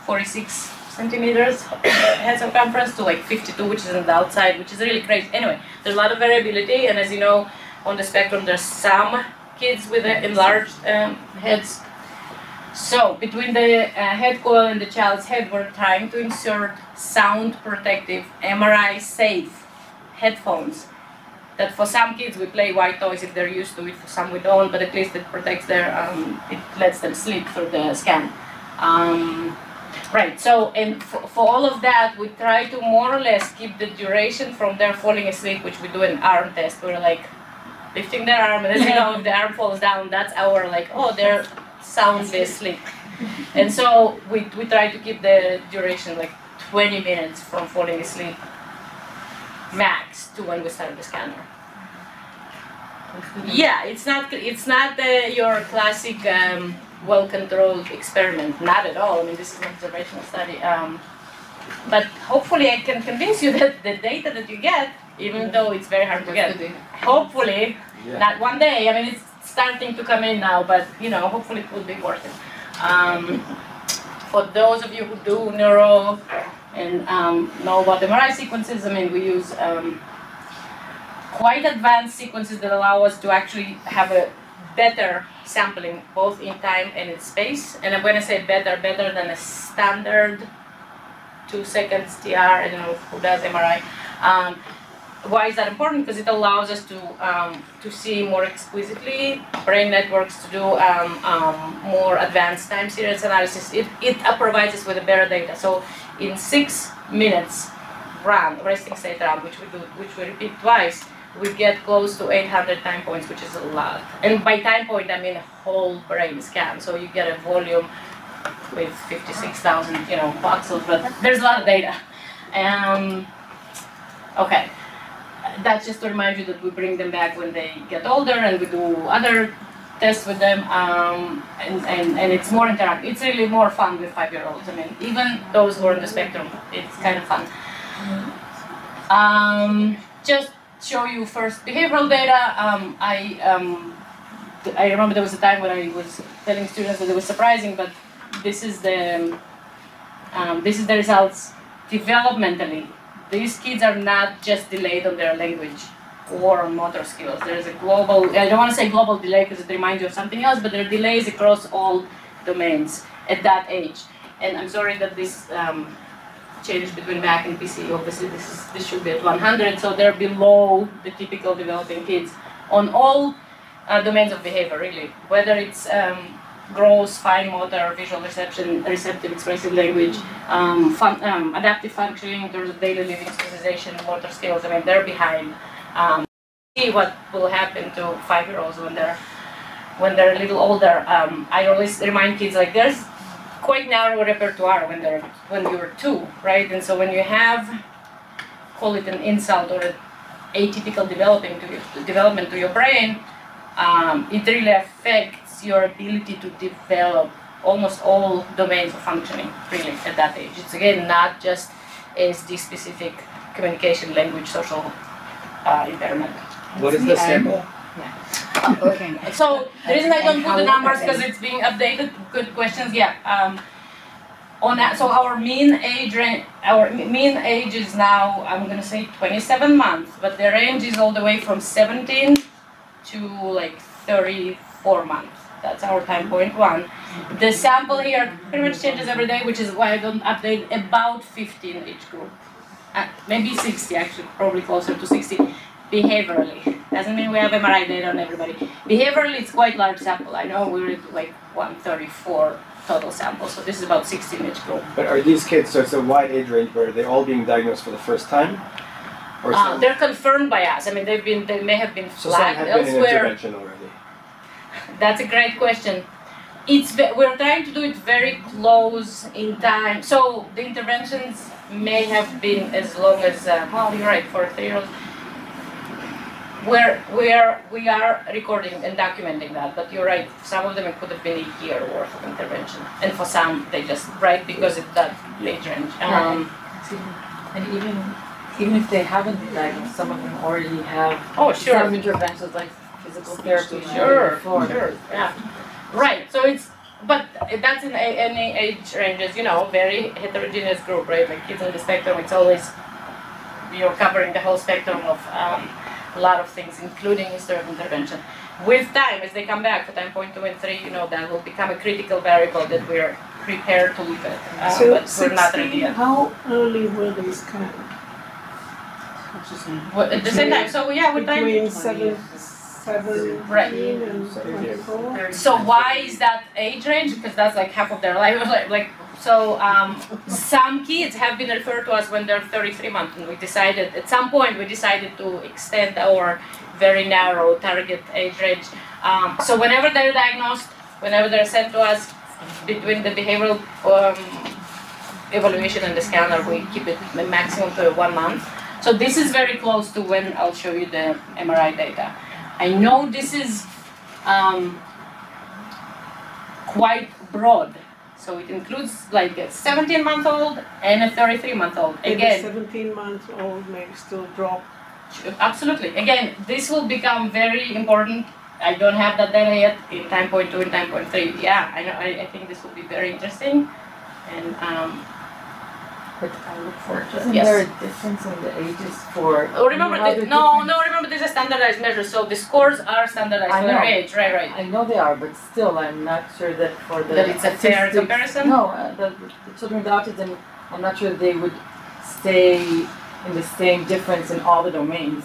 46 centimeters head circumference to like 52, which is on the outside, which is really crazy. Anyway, there's a lot of variability, and as you know, on the spectrum, there's some kids with enlarged heads. So between the head coil and the child's head, we're trying to insert sound protective, MRI safe headphones that for some kids we play white noise if they're used to it, for some we don't, but at least it protects their, it lets them sleep through the scan. Right, so and for all of that, we try to more or less keep the duration from their falling asleep, which we do an arm test. We're like lifting their arm, and then if the arm falls down, that's our like, oh, they're soundly asleep. And so we try to keep the duration like 20 minutes from falling asleep max to when we start the scanner. Yeah, it's not your classic well-controlled experiment, not at all. I mean, this is an observational study. But hopefully I can convince you that the data that you get, even though it's very hard to get, hopefully, not one day, I mean, it's starting to come in now, but you know, hopefully it will be worth it. For those of you who do neuro and know about MRI sequences, I mean, we use quite advanced sequences that allow us to actually have a better sampling, both in time and in space. And when I say better than a standard 2 seconds TR, I don't know who does MRI. Why is that important? Because it allows us to see more exquisitely brain networks, to do more advanced time series analysis. It provides us with a better data. So in 6 minutes resting state run, which we repeat twice, we get close to 800 time points, which is a lot. And by time point, I mean a whole brain scan. So you get a volume with 56,000, voxels, but there's a lot of data. Okay, that's just to remind you that we bring them back when they get older, and we do other tests with them, and it's more interactive. It's really more fun with 5-year-olds. I mean, even those who are on the spectrum, it's kind of fun. Just show you first behavioral data. I remember there was a time when I was telling students that it was surprising, but this is the results developmentally. These kids are not just delayed on their language or on motor skills. There is a global, I don't want to say global delay because it reminds you of something else, but there are delays across all domains at that age. And I'm sorry that this change between Mac and PC, obviously this should be at 100, so they're below the typical developing kids on all domains of behavior, really. Whether it's gross, fine motor, visual reception, receptive expressive language, adaptive functioning in terms of daily living, socialization, motor skills. I mean, they're behind. See what will happen to 5-year-olds when they're a little older. I always remind kids, like, there's quite narrow repertoire when you're 2, right? And so when you have, call it an insult or an atypical development to your brain, it really affects your ability to develop almost all domains of functioning, really, at that age. It's, again, not just ASD-specific communication, language, social impairment. What is the sample? Oh, okay. So the reason I don't put the numbers because it's being updated. Good questions. Yeah. So our mean age is now, I'm going to say 27 months, but the range is all the way from 17 to like 34 months. That's our time point 1. The sample here pretty much changes every day, which is why I don't update. About 50 in each group. Maybe 60, actually, probably closer to 60. Behaviorally. Doesn't mean we have MRI data on everybody. Behaviorally, it's quite large sample. I know we're at like 134 total samples, so this is about 60 in each group. But are these kids, so it's a wide age range, but are they all being diagnosed for the first time? Or they're confirmed by us. I mean, they may have been flagged elsewhere. Been in intervention already. That's a great question. We're trying to do it very close in time. So the interventions may have been as long as, well, you're right, for 3-year-olds. We are recording and documenting that, but you're right, some of them it could have been a year worth of intervention. And for some, they just, right, because it's that age range. And even if they haven't been diagnosed, some of them already have some interventions like physical therapy. Sure, yeah. Right, so but that's in any age ranges, very heterogeneous group, right? Like kids on the spectrum, it's always, you're covering the whole spectrum of a lot of things, including history of intervention. With time, as they come back for time point 2 and 3, that will become a critical variable that we're prepared to look at, So but we're not ready yet. How early were they scanned? At the same time, so yeah, with time. Between 17 Right. and 24? So why is that age range? Because that's like half of their life. Some kids have been referred to us when they're 33 months, and at some point we decided to extend our very narrow target age range. So whenever they're diagnosed, whenever they're sent to us, between the behavioral evaluation and the scanner, we keep it the maximum to 1 month. So this is very close to when I'll show you the MRI data. I know this is quite broad. So it includes like a 17-month-old and a 33-month-old. Again, the 17-month-old may still drop. Absolutely. Again, this will become very important. I don't have that data yet in time point 2 and time point 3. Yeah, I know. I think this will be very interesting. And but I look for it. Isn't yes. there a difference in the ages for? Oh, remember remember there's a standardized measure. So the scores are standardized for their age. Right. I know they are, but still, I'm not sure that for the. That it's a fair comparison. No, the children with autism, I'm not sure they would stay in the same difference in all the domains.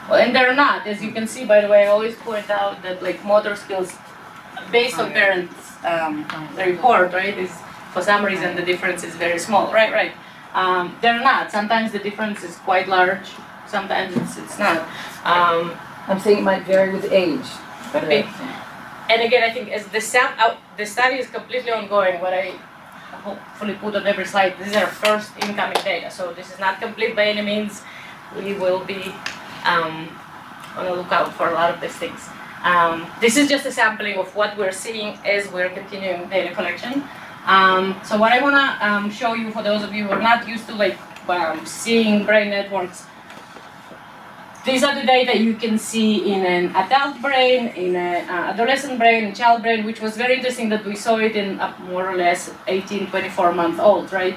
Well, and they're not. As you can see, by the way, I always point out that like motor skills, based on parents' the report, right, is for some reason the difference is very small. Right. They're not. Sometimes the difference is quite large. Sometimes it's not. I'm saying it might vary with age. Could be. And again, I think as the study is completely ongoing. What I hopefully put on every slide. These are first incoming data, so this is not complete by any means. We will be on the lookout for a lot of these things. This is just a sampling of what we're seeing as we're continuing data collection. So what I want to show you, for those of you who are not used to like seeing brain networks, these are the data you can see in an adult brain, in an adolescent brain, in child brain, which was very interesting that we saw it in more or less 18, 24-month-old, right?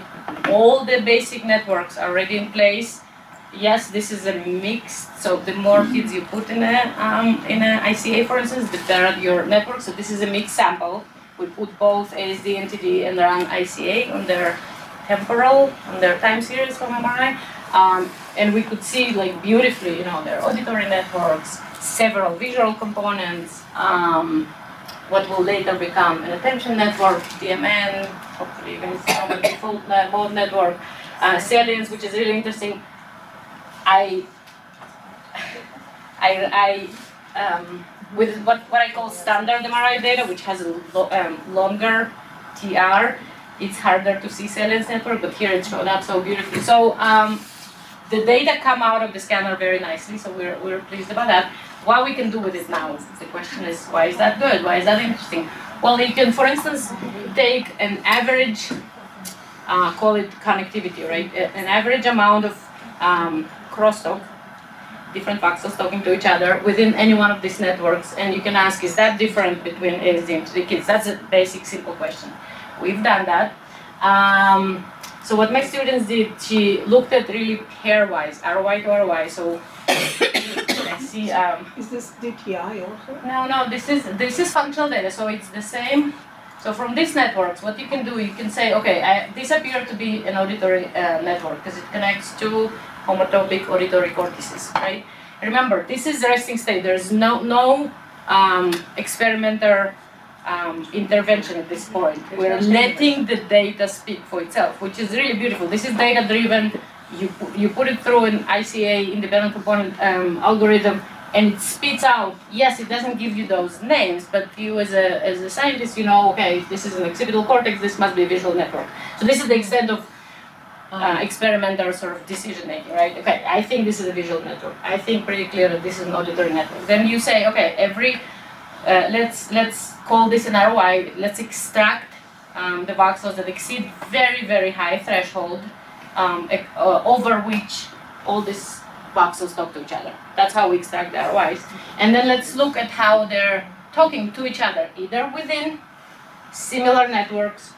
All the basic networks are already in place. Yes, this is a mix, so the more kids you put in a ICA, for instance, the better your network. So this is a mixed sample. We put both ASD and TD and run ICA on their temporal, on their time series from MRI. And we could see like beautifully, you know, their auditory networks, several visual components, what will later become an attention network, DMN, hopefully even some of the default mode network, salience, which is really interesting. With what I call standard MRI data, which has a longer TR, it's harder to see salience network, but here it showed up so beautifully. So the data come out of the scanner very nicely, so we're pleased about that. What we can do with it now, the question is, why is that good? Why is that interesting? Well, you can, for instance, take an average, call it connectivity, right? An average amount of crosstalk, different voxels talking to each other within any one of these networks, and you can ask, is that different between ASD and TD kids? That's a basic, simple question. We've done that. So what my students did, she looked at really pairwise, ROI to ROI. So let's see. Is this DTI also? No, this is functional data. So it's the same. So from these networks, what you can do, you can say, okay, this appears to be an auditory network because it connects to homotopic auditory cortices, right? Remember, this is the resting state. There's no experimenter intervention at this point. We're letting the data speak for itself, which is really beautiful. This is data-driven. You put it through an ICA, independent component algorithm, and it spits out. Yes, it doesn't give you those names, but you as a scientist, you know, okay, if this is an occipital cortex, this must be a visual network. So this is the extent of experimenter sort of decision making, right? Okay, I think this is a visual network. I think pretty clear that this is an auditory network. Then you say, okay, let's call this an ROI. Let's extract the voxels that exceed very, very high threshold over which all these voxels talk to each other. That's how we extract the ROIs. And then let's look at how they're talking to each other, either within similar networks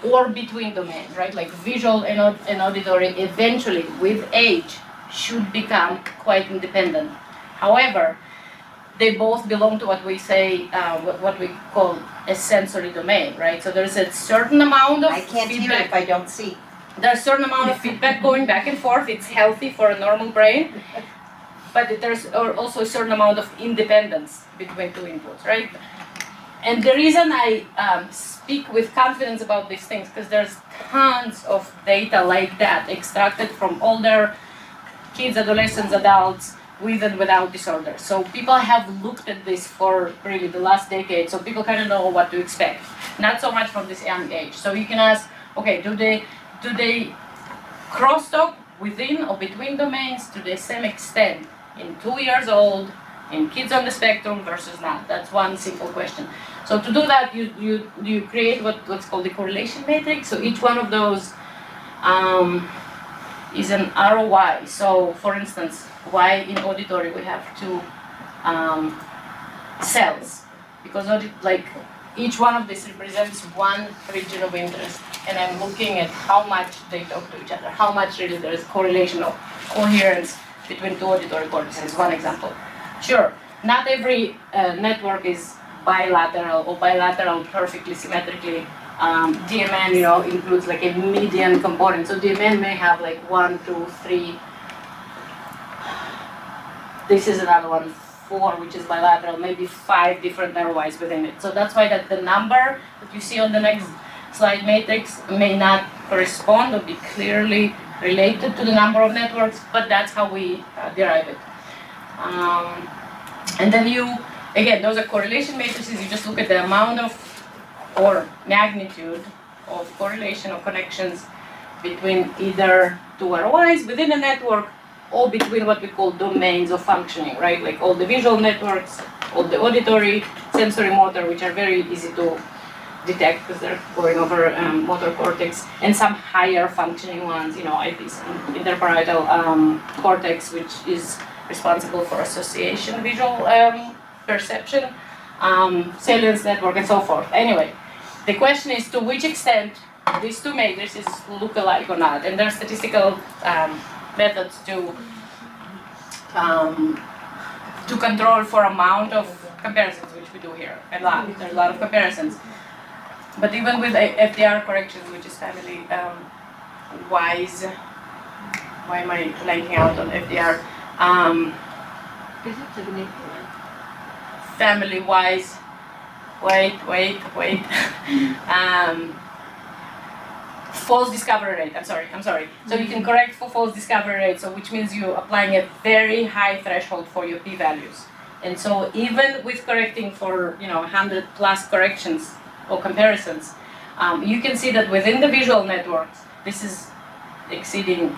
or between domains, right? Like visual and auditory eventually, with age, should become quite independent. However, they both belong to what we say, what we call a sensory domain, right? So there's a certain amount of I can't hear feedback. if I don't see. There's a certain amount of feedback going back and forth. It's healthy for a normal brain. But there's also a certain amount of independence between two inputs, right? And the reason I speak with confidence about these things, because there's tons of data like that extracted from older kids, adolescents, adults, with and without disorder. So people have looked at this for really the last decade, so people kind of know what to expect. Not so much from this young age. So you can ask, okay, do they crosstalk within or between domains to the same extent in 2 years old, in kids on the spectrum versus not? That's one simple question. So to do that, you create what's called the correlation matrix. So each one of those is an ROI. So for instance, why in auditory we have two cells? Because each one of these represents one region of interest, and I'm looking at how much they talk to each other, how much really there is correlation or coherence between two auditory cortices. One example. Sure, not every network is bilateral or bilateral perfectly symmetrically. DMN, includes like a median component. So DMN may have like 1, 2, 3. This is another one, 4, which is bilateral, maybe 5 different ROIs within it. So that's why that the number that you see on the next slide matrix may not correspond or be clearly related to the number of networks, but that's how we derive it. And then again, those are correlation matrices. You just look at the amount of or magnitude of correlation or connections between either two ROIs within a network or between what we call domains of functioning, right? Like all the visual networks, all the auditory, sensory motor, which are very easy to detect because they're going over motor cortex, and some higher functioning ones, like this interparietal cortex, which is responsible for association, visual perception, salience network, and so forth. Anyway, the question is to which extent these two matrices look alike or not, and there are statistical methods to control for amount of comparisons, which we do here a lot. There's a lot of comparisons, but even with FDR corrections, which is family wise, why am I blanking out on FDR? Family wise, wait. False discovery rate, I'm sorry. So you can correct for false discovery rate, so which means you're applying a very high threshold for your p-values. And so even with correcting for 100 plus corrections or comparisons, you can see that within the visual networks, this is exceeding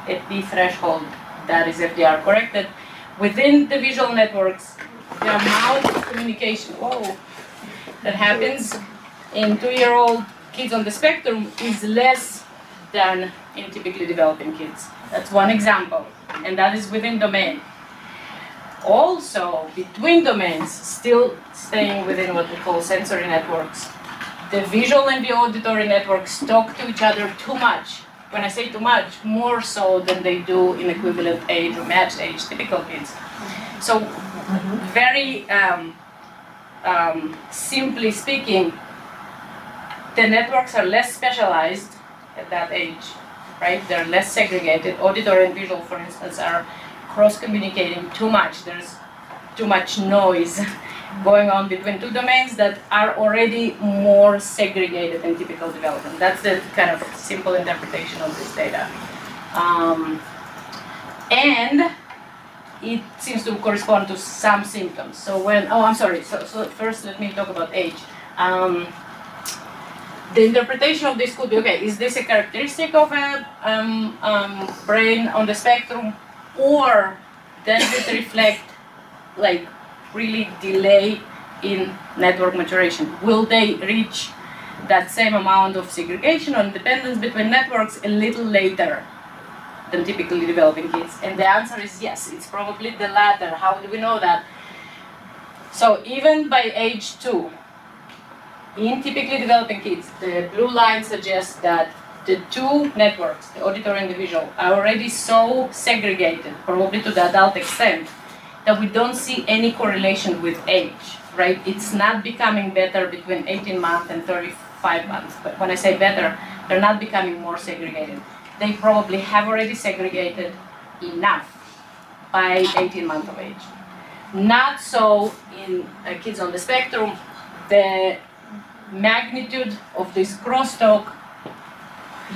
a p-threshold that is FDR corrected. Within the visual networks, the amount of communication that happens in 2-year-old kids on the spectrum is less than in typically developing kids. That's one example, and that is within domain. Also, between domains, still staying within what we call sensory networks, the visual and the auditory networks talk to each other too much. When I say too much, more so than they do in equivalent age or matched age typical kids. So, very simply speaking, the networks are less specialized at that age, right? They're less segregated. Auditory and visual, for instance, are cross-communicating too much. There's too much noise going on between two domains that are already more segregated in typical development. That's the kind of simple interpretation of this data. And it seems to correspond to some symptoms. So so first let me talk about age. The interpretation of this could be, okay, is this a characteristic of a brain on the spectrum, or does it reflect like really delay in network maturation? Will they reach that same amount of segregation or independence between networks a little later than typically developing kids? And the answer is yes, it's probably the latter. How do we know that? So even by age 2, in typically developing kids, the blue line suggests that the two networks, the auditory and the visual, are already so segregated, probably to the adult extent, that we don't see any correlation with age, right? It's not becoming better between 18 months and 35 months. But when I say better, they're not becoming more segregated. They probably have already segregated enough by 18 months of age. Not so in kids on the spectrum. The magnitude of this crosstalk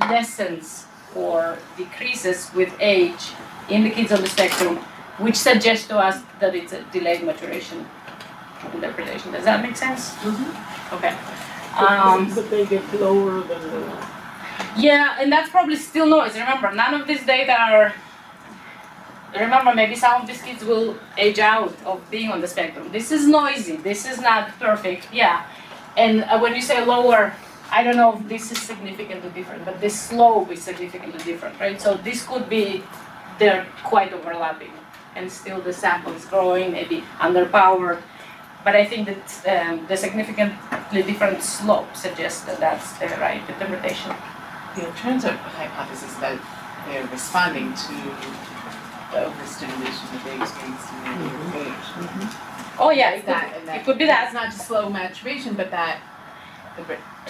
lessens or decreases with age in the kids on the spectrum, which suggests to us that it's a delayed maturation interpretation. Does that make sense? Mm-hmm. Okay. But they get lower than the... Yeah, and that's probably still noise. Remember, none of these data are... Remember, maybe some of these kids will age out of being on the spectrum. This is noisy. This is not perfect. Yeah. And when you say lower, I don't know if this is significantly different, but this slope is significantly different, right? So this could be, they're quite overlapping, and still the sample is growing, maybe underpowered. But I think that the significantly different slope suggests that that's the right interpretation. The alternative hypothesis that they're responding to the overstimulation that they experienced in their younger age. Oh yeah, it could be that. It's not just slow maturation, but that.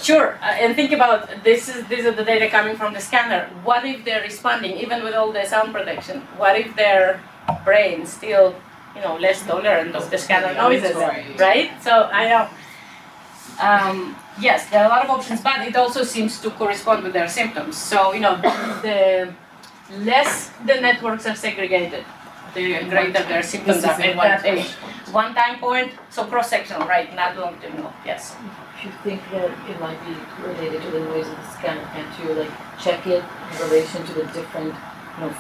Sure, and think about these are the data coming from the scanner. What if they're responding, even with all the sound protection? What if their brain still, less tolerant of the scanner noises, right? So I know. Yes, there are a lot of options, but it also seems to correspond with their symptoms. So the less the networks are segregated, the greater their symptoms are at that age. One time point, so cross-sectional, right, not longitudinal, yes. You think that it might be related to the noise of the scanner? Can't you check it in relation to the different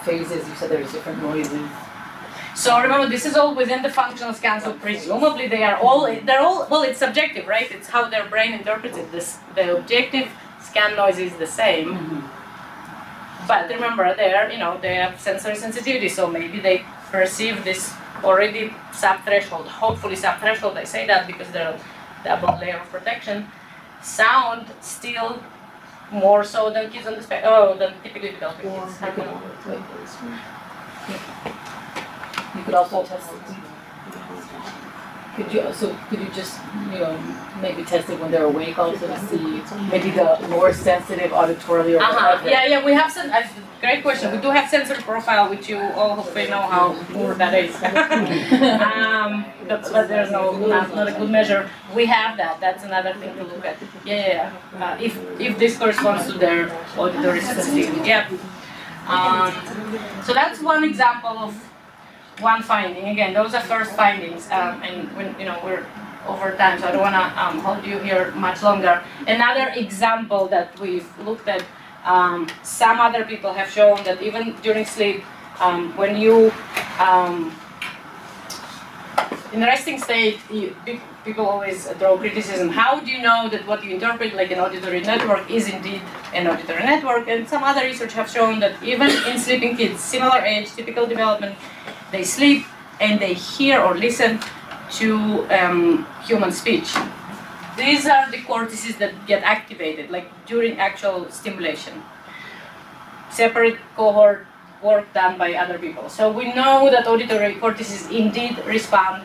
phases? You said there's different noises. So remember, this is all within the functional scan, so presumably they're all, well, it's subjective, right? It's how their brain interprets it. The objective scan noise is the same. Mm-hmm. But remember, they have sensory sensitivity, so maybe they perceive this already sub-threshold, hopefully sub-threshold. I say that because they're double layer of protection. Sound still more so than kids on the spectrum, than typically developing kids. You could also test it. Could you just maybe test it when they're awake also to see maybe the more sensitive auditorily or whatever? Yeah, we have some. Great question. We do have sensory profile, which you all hopefully know how poor that is. But there's not a good measure. We have that. That's another thing to look at. Yeah. If this corresponds to their auditory sensitivity. Yeah. So that's one example of one finding. Again, those are first findings, and when we're over time, so I don't want to hold you here much longer. Another example that we've looked at, some other people have shown that even during sleep, when you in the resting state, people always draw criticism. How do you know that what you interpret like an auditory network is indeed an auditory network? And some other research have shown that even in sleeping kids, similar age, typical development, they sleep and they hear or listen to human speech. These are the cortices that get activated, like during actual stimulation. Separate cohort work done by other people. So we know that auditory cortices indeed respond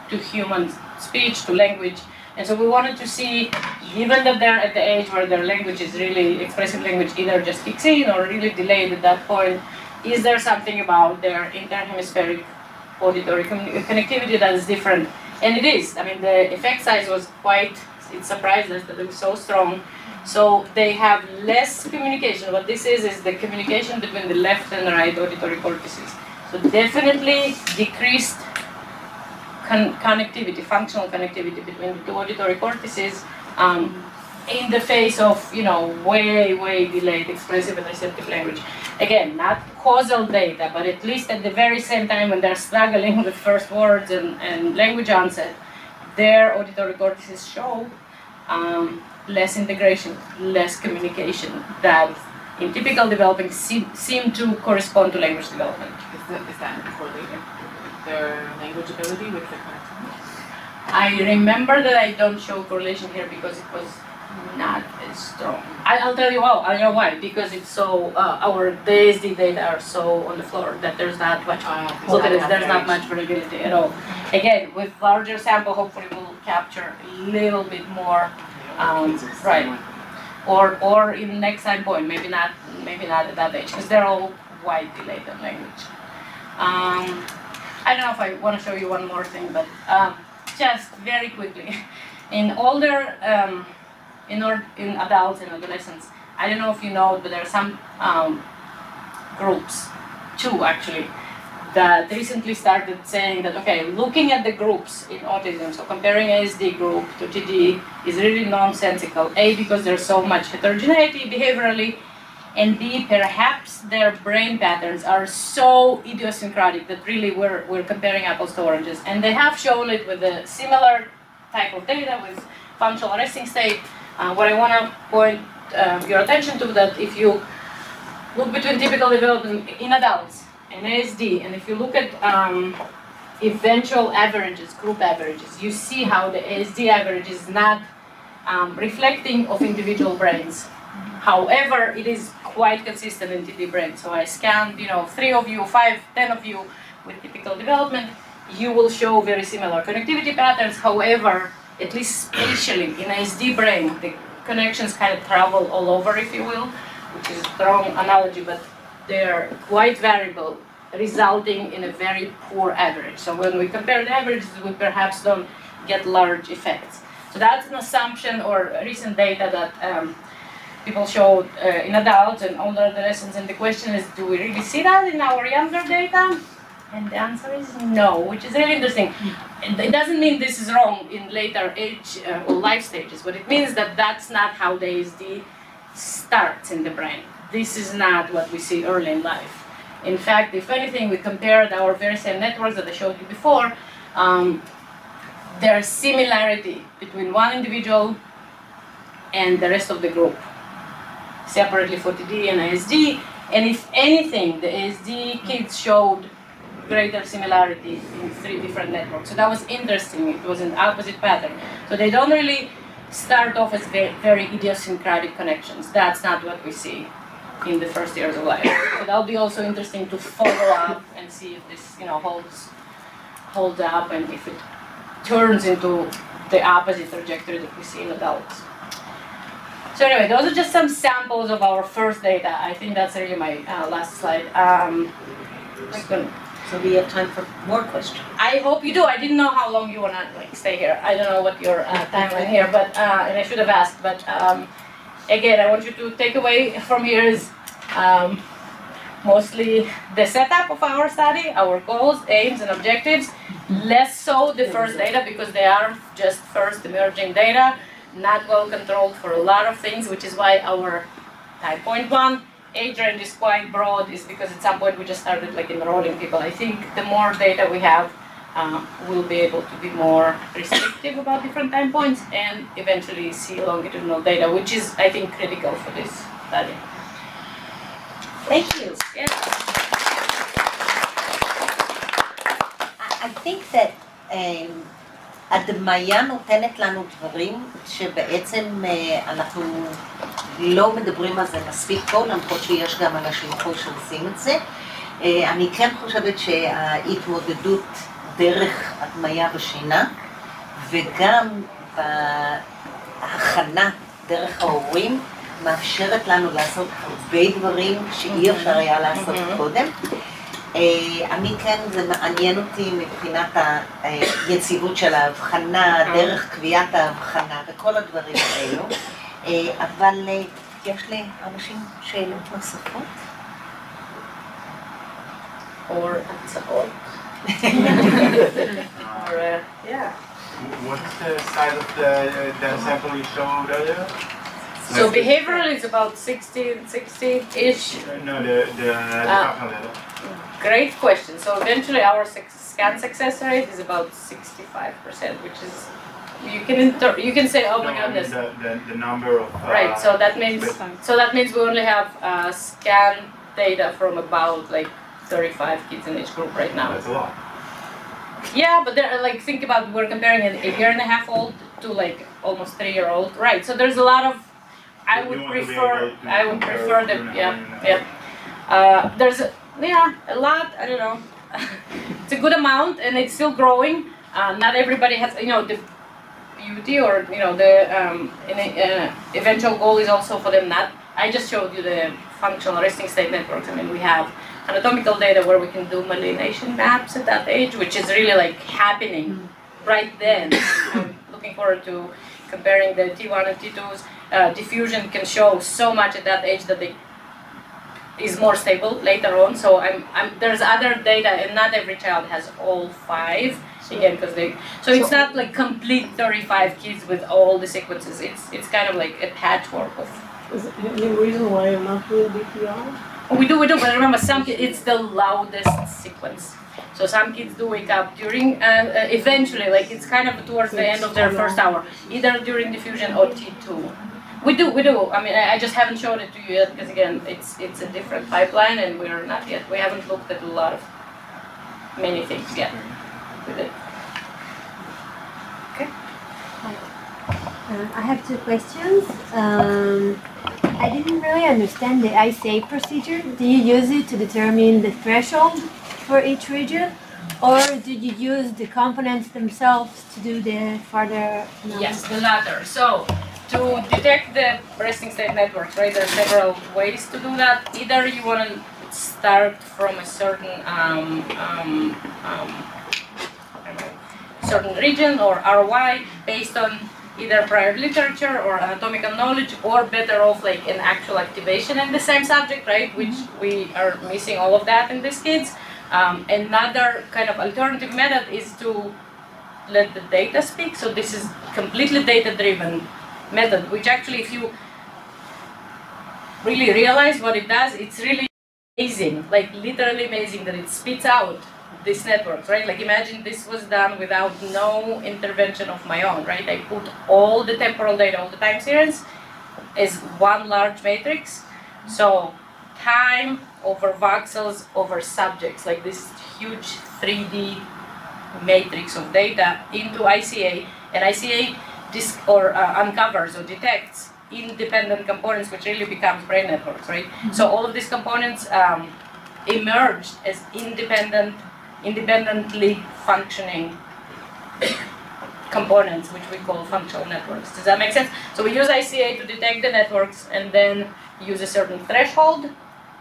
to human speech, to language. And so we wanted to see, given that they're at the age where their language is really, expressive language either just kicks in or really delayed at that point, is there something about their interhemispheric auditory connectivity that is different? And it is. I mean, the effect size was it surprised us that it was so strong. So they have less communication. What this is the communication between the left and right auditory cortices. So definitely decreased connectivity, functional connectivity between the two auditory cortices in the face of, way delayed expressive and receptive language. Again, not causal data, but at least at the very same time when they're struggling with first words and language onset, their auditory cortices show less integration, less communication that in typical developing seem to correspond to language development. Is that correlated with their language ability with the connectivity? I remember that I don't show correlation here because it was not as strong. I'll tell you why. I know why. Because it's so our DSD data are so on the floor that there's not much. Look at it. There's not much variability at all. Again, with larger sample, hopefully we'll capture a little bit more. Right. Or in next time point, maybe not at that age, because they're all quite delayed in language. I don't know if I want to show you one more thing, but just very quickly, in older, in adults and adolescents, I don't know if you know, but there are some groups, two actually, that recently started saying that, okay, looking at the groups in autism, so comparing ASD group to TD is really nonsensical. A, because there's so much heterogeneity behaviorally, and B, perhaps their brain patterns are so idiosyncratic that really we're comparing apples to oranges. And they have shown it with a similar type of data with functional resting state. What I want to point your attention to that if you look between typical development in adults and ASD, and if you look at eventual averages, group averages, you see how the ASD average is not reflecting of individual brains. However, it is quite consistent in TD brain. So I scanned, 3 of you, 5, 10 of you with typical development. You will show very similar connectivity patterns. However, at least spatially in ASD brain, the connections kind of travel all over, if you will, which is the wrong analogy, but they're quite variable, resulting in a very poor average. So when we compare the averages, we perhaps don't get large effects. So that's an assumption or recent data that people showed in adults and older adolescents, and the question is, do we really see that in our younger data? And the answer is no, which is really interesting. It doesn't mean this is wrong in later age or life stages, but it means that that's not how the ASD starts in the brain. This is not what we see early in life. In fact, if anything, we compared our very same networks that I showed you before, there's similarity between one individual and the rest of the group, separately for TD and ASD. And if anything, the ASD kids showed greater similarity in 3 different networks. So that was interesting. It was an opposite pattern. So they don't really start off as very, very idiosyncratic connections. That's not what we see in the first years of life. So that'll be also interesting to follow up and see if this, holds up, and if it turns into the opposite trajectory that we see in adults. So anyway, those are just some samples of our first data. I think that's really my last slide. So we have time for more questions. I hope you do. I didn't know how long you want to stay here. I don't know what your timeline here, but and I should have asked. But again, I want you to take away from here is mostly the setup of our study, our goals, aims, and objectives. Less so the first data, because they are just first emerging data, not well controlled for a lot of things, which is why our time point 1 age range is quite broad, is because at some point we just started enrolling people. I think the more data we have, we'll be able to be more restrictive about different time points and eventually see longitudinal data, which is, I think, critical for this study. Thank you. Yes. I think that הדמיה נותנת לנו דברים שבעצם אנחנו לא מדברים על זה מספיק פה, למרות שיש גם אנשים פה שעושים את זה. אני כן חושבת שההתמודדות דרך הדמיה בשינה, וגם בהכנה דרך ההורים, מאפשרת לנו לעשות הרבה דברים שאי אפשר היה לעשות קודם. אני כן, זה מעניין אותי מבחינת היציבות של ההבחנה, דרך קביעת ההבחנה וכל הדברים האלו, אבל יש לי אנשים שאלות נוספות? Or הצעות? Yeah. What's the size of the sample you showed earlier? So behavioral is about 60-ish. No, the functional data. Great question. So eventually our scan success rate is about 65%, which is, you can say, oh my goodness. The number of right. So that means we only have scan data from about 35 kids in each group right now. That's a lot. Yeah, but they're think about, we're comparing a 1.5-year-old to almost 3-year-old. Right. So there's a lot of. I would prefer the there's a lot. I don't know. It's a good amount, and it's still growing. Not everybody has, the beauty or the eventual goal is also for them not. I just showed you the functional resting state networks. I mean, we have anatomical data where we can do myelination maps at that age, which is really happening right then. I'm looking forward to comparing the T1 and T2s. Diffusion can show so much at that age that they is more stable later on. So there's other data, and not every child has all 5. Again, because it's not like complete 35 kids with all the sequences. It's kind of like a patchwork of. Is there any reason why you're not doing DPR? We do, but remember, some kids, it's the loudest sequence. So some kids do wake up during, eventually, like it's kind of towards the end of their first hour, either during diffusion or T2. We do. I mean, I just haven't shown it to you yet because again, it's a different pipeline, and we haven't looked at many things yet with it. Okay. I have 2 questions. I didn't really understand the ICA procedure. Do you use it to determine the threshold for each region, or do you use the components themselves to do the further analysis? Yes, the latter. So, to detect the resting state networks, right, there are several ways to do that. Either you want to start from a certain certain region or ROI based on either prior literature or anatomical knowledge, or better off like an actual activation in the same subject, right, which we are missing all of that in these kids. Another kind of alternative method is to let the data speak. So this is completely data-driven method, which actually, if you really realize what it does, it's really amazing, like literally amazing that it spits out these networks, right? Like imagine this was done without no intervention of my own, right? I put all the temporal data, all the time series as one large matrix. So time over voxels over subjects, like this huge 3D matrix of data into ICA, and ICA uncovers or detects independent components, which really becomes brain networks, right? So all of these components emerged as independently functioning components, which we call functional networks. Does that make sense? So we use ICA to detect the networks, and then use a certain threshold,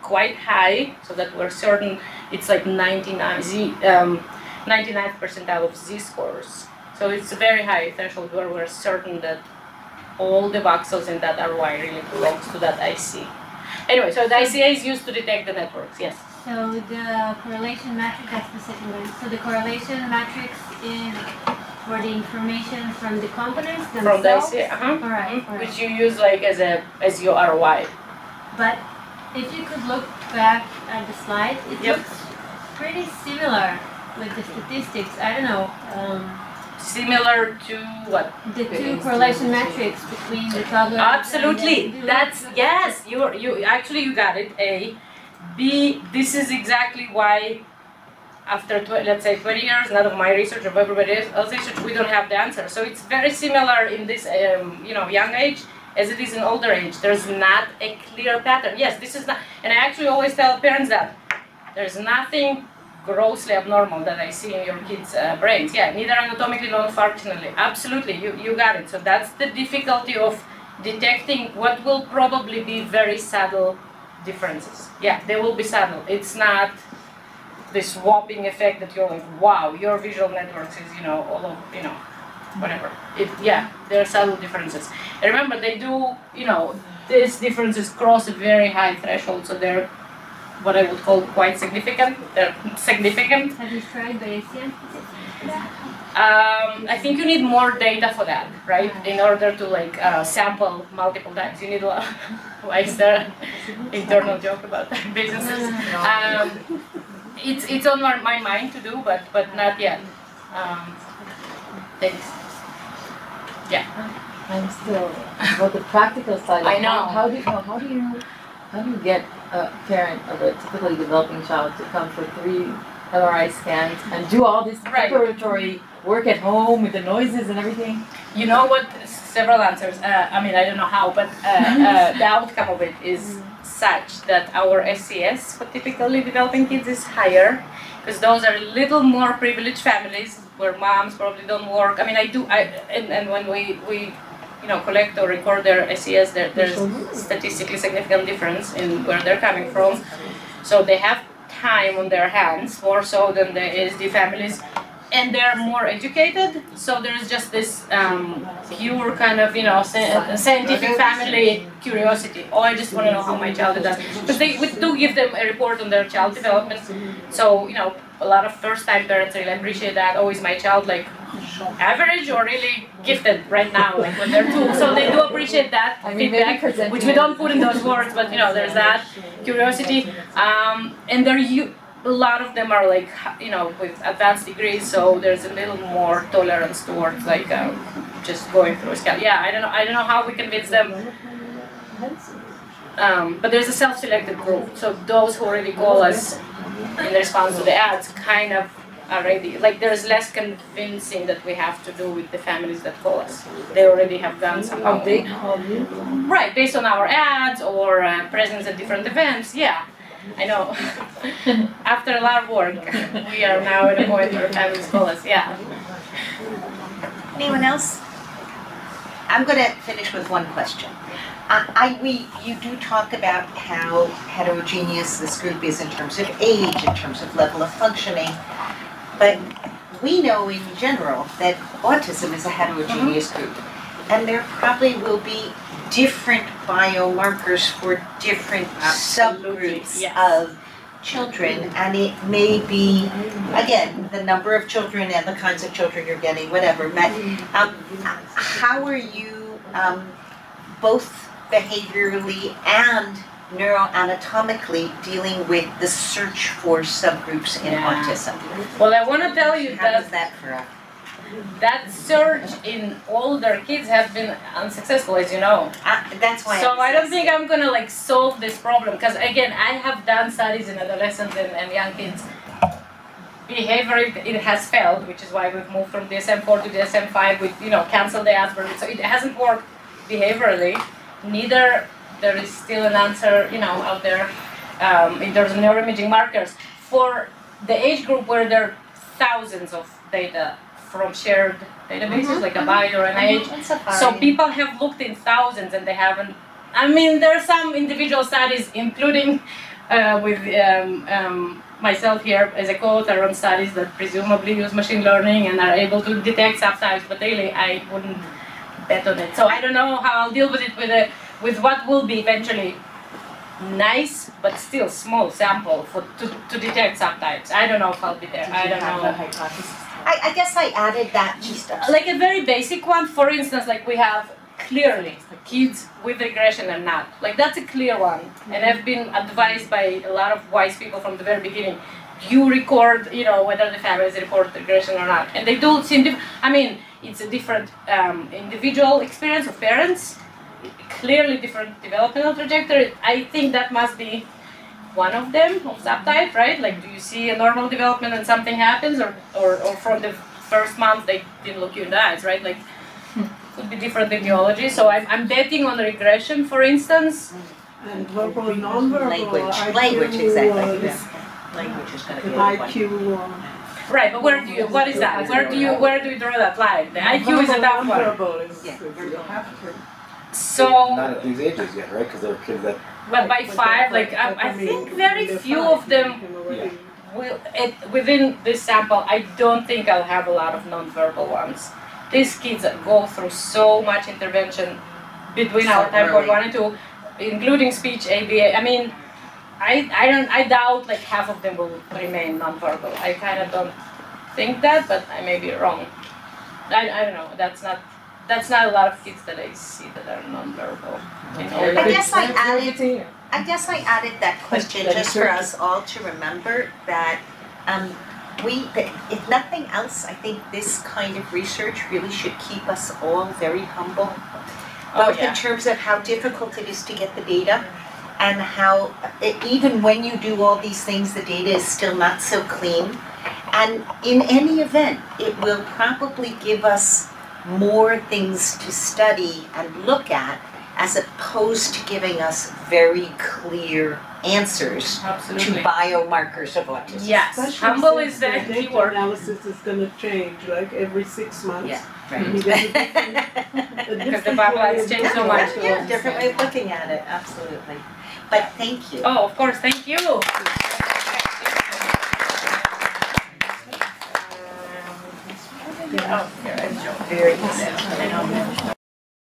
quite high, so that we're certain it's like 99th percentile of z-scores. So it's a very high threshold where we're certain that all the voxels in that ROI really belongs to that IC. Anyway, so the ICA is used to detect the networks, yes. So the correlation matrix, that's the second one. So the correlation matrix is for the information from the components themselves? From the ICA, All right. Which you use like as your ROI. But if you could look back at the slide, it looks pretty similar with the statistics. I don't know. Similar to what? The 2 correlation matrices between the toddler. Absolutely. That's yes. You got it. A. B. This is exactly why after let's say 20 years, not of my research, of everybody else's research, we don't have the answer. So it's very similar in this young age as it is in older age. There's not a clear pattern. Yes, this is not, and I actually always tell parents that there's nothing grossly abnormal that I see in your kids' brains. Yeah, neither anatomically nor functionally. Absolutely, you got it. So that's the difficulty of detecting what will probably be very subtle differences. Yeah, they will be subtle. It's not this whopping effect that you're like, wow, your visual networks is, all of, whatever. There are subtle differences. And remember, they do, these differences cross a very high threshold, so they're what I would call quite significant. They're significant. Have you tried Bayesian? I think you need more data for that, right? In order to sample multiple times, you need a lot. Why is there an internal joke about businesses? It's on my mind to do, but not yet. Thanks. Yeah. I'm still about the practical side. I know. How do you get a parent of a typically developing child to come for 3 MRI scans and do all this preparatory work at home with the noises and everything? You know what? Several answers. I don't know how, but the outcome of it is such that our SCS for typically developing kids is higher, because those are a little more privileged families where moms probably don't work. And when we collect or record their SCS, there's statistically significant difference in where they're coming from. So they have time on their hands, more so than the ASD families. and they're more educated, so there's just this pure kind of, you know, scientific family curiosity. Oh, I just want to know how my child does. Because we do give them a report on their child development, so, you know, a lot of first-time parents really appreciate that. Oh, is my child like average or really gifted right now, like when they're 2? So they do appreciate that feedback, which we don't put in those words, but, you know, there's that curiosity. And a lot of them are like, you know, with advanced degrees, so there's a little more tolerance towards like just going through a scale. Yeah, I don't know how we convince them. But there's a self-selected group, so those who already call us in response to the ads kind of already, like there's less convincing that we have to do with the families that call us. They already have done some homework. Right, based on our ads or presence at different events, yeah. I know. After a lot of work, we are now at a point where families call us, yeah. Anyone else? I'm going to finish with one question. You do talk about how heterogeneous this group is in terms of age, in terms of level of functioning, but we know in general that autism is a heterogeneous group, and there probably will be different biomarkers for different subgroups of children, and it may be, again, the number of children and the kinds of children you're getting, whatever, but how are you both behaviorally and neuroanatomically dealing with the search for subgroups in autism? Well, I want to tell you how does that for us? That search in older kids has been unsuccessful, as you know. That's why. So I don't think I'm gonna like solve this problem, because again, I have done studies in adolescents and young kids. Behavior, it has failed, which is why we've moved from DSM-4 to DSM-5. We, you know, canceled the Asperger. So it hasn't worked behaviorally. Neither there is still an answer, you know, out there in terms of neuroimaging markers for the age group where there are thousands of data from shared databases, like a bio or an age. So people have looked in thousands and they haven't. I mean, there are some individual studies, including with myself here as a co-author on studies that presumably use machine learning and are able to detect subtypes, but really I wouldn't bet on it. So I don't know how I'll deal with it with what will be eventually nice but still small sample to detect subtypes. I don't know if I'll be there. I don't know. I guess I added that just like a very basic one. For instance, like we have clearly kids with regression and not. Like that's a clear one, and I've been advised by a lot of wise people from the very beginning. You record, you know, whether the families report regression or not, and they do seem different. I mean, it's a different individual experience of parents, clearly different developmental trajectory. I think that must be one of them, of subtype, right? Like, do you see a normal development and something happens, or from the first month they didn't look you in the eyes, right? Like, could be different etiology. So I'm betting on regression, for instance. And verbal and non-verbal. Language, exactly. Language is going to be IQ. Right, but what is that? Where do you draw that line? The IQ is a tough one. So, not at these ages yet, right? Because there are kids that. But by 5, like I think very few of them will. Within this sample, I don't think I'll have a lot of non-verbal ones. These kids go through so much intervention between our time point 1 and 2, including speech, ABA. I mean, I doubt like half of them will remain non-verbal. I kind of don't think that, but I may be wrong. I don't know. That's not a lot of kids that I see that are non-verbal. I guess I added that question just for us all to remember that if nothing else, I think this kind of research really should keep us all very humble, both in terms of how difficult it is to get the data, and how even when you do all these things, the data is still not so clean. And in any event, it will probably give us more things to study and look at, as opposed to giving us very clear answers to biomarkers of autism. Yes, humble is the data keyword. analysis is going to change, like every 6 months. Yeah, right. Because the Bible has changed so much. Yeah, different way of looking at it, absolutely. But thank you. Oh, of course, thank you. Oh, yeah, very good.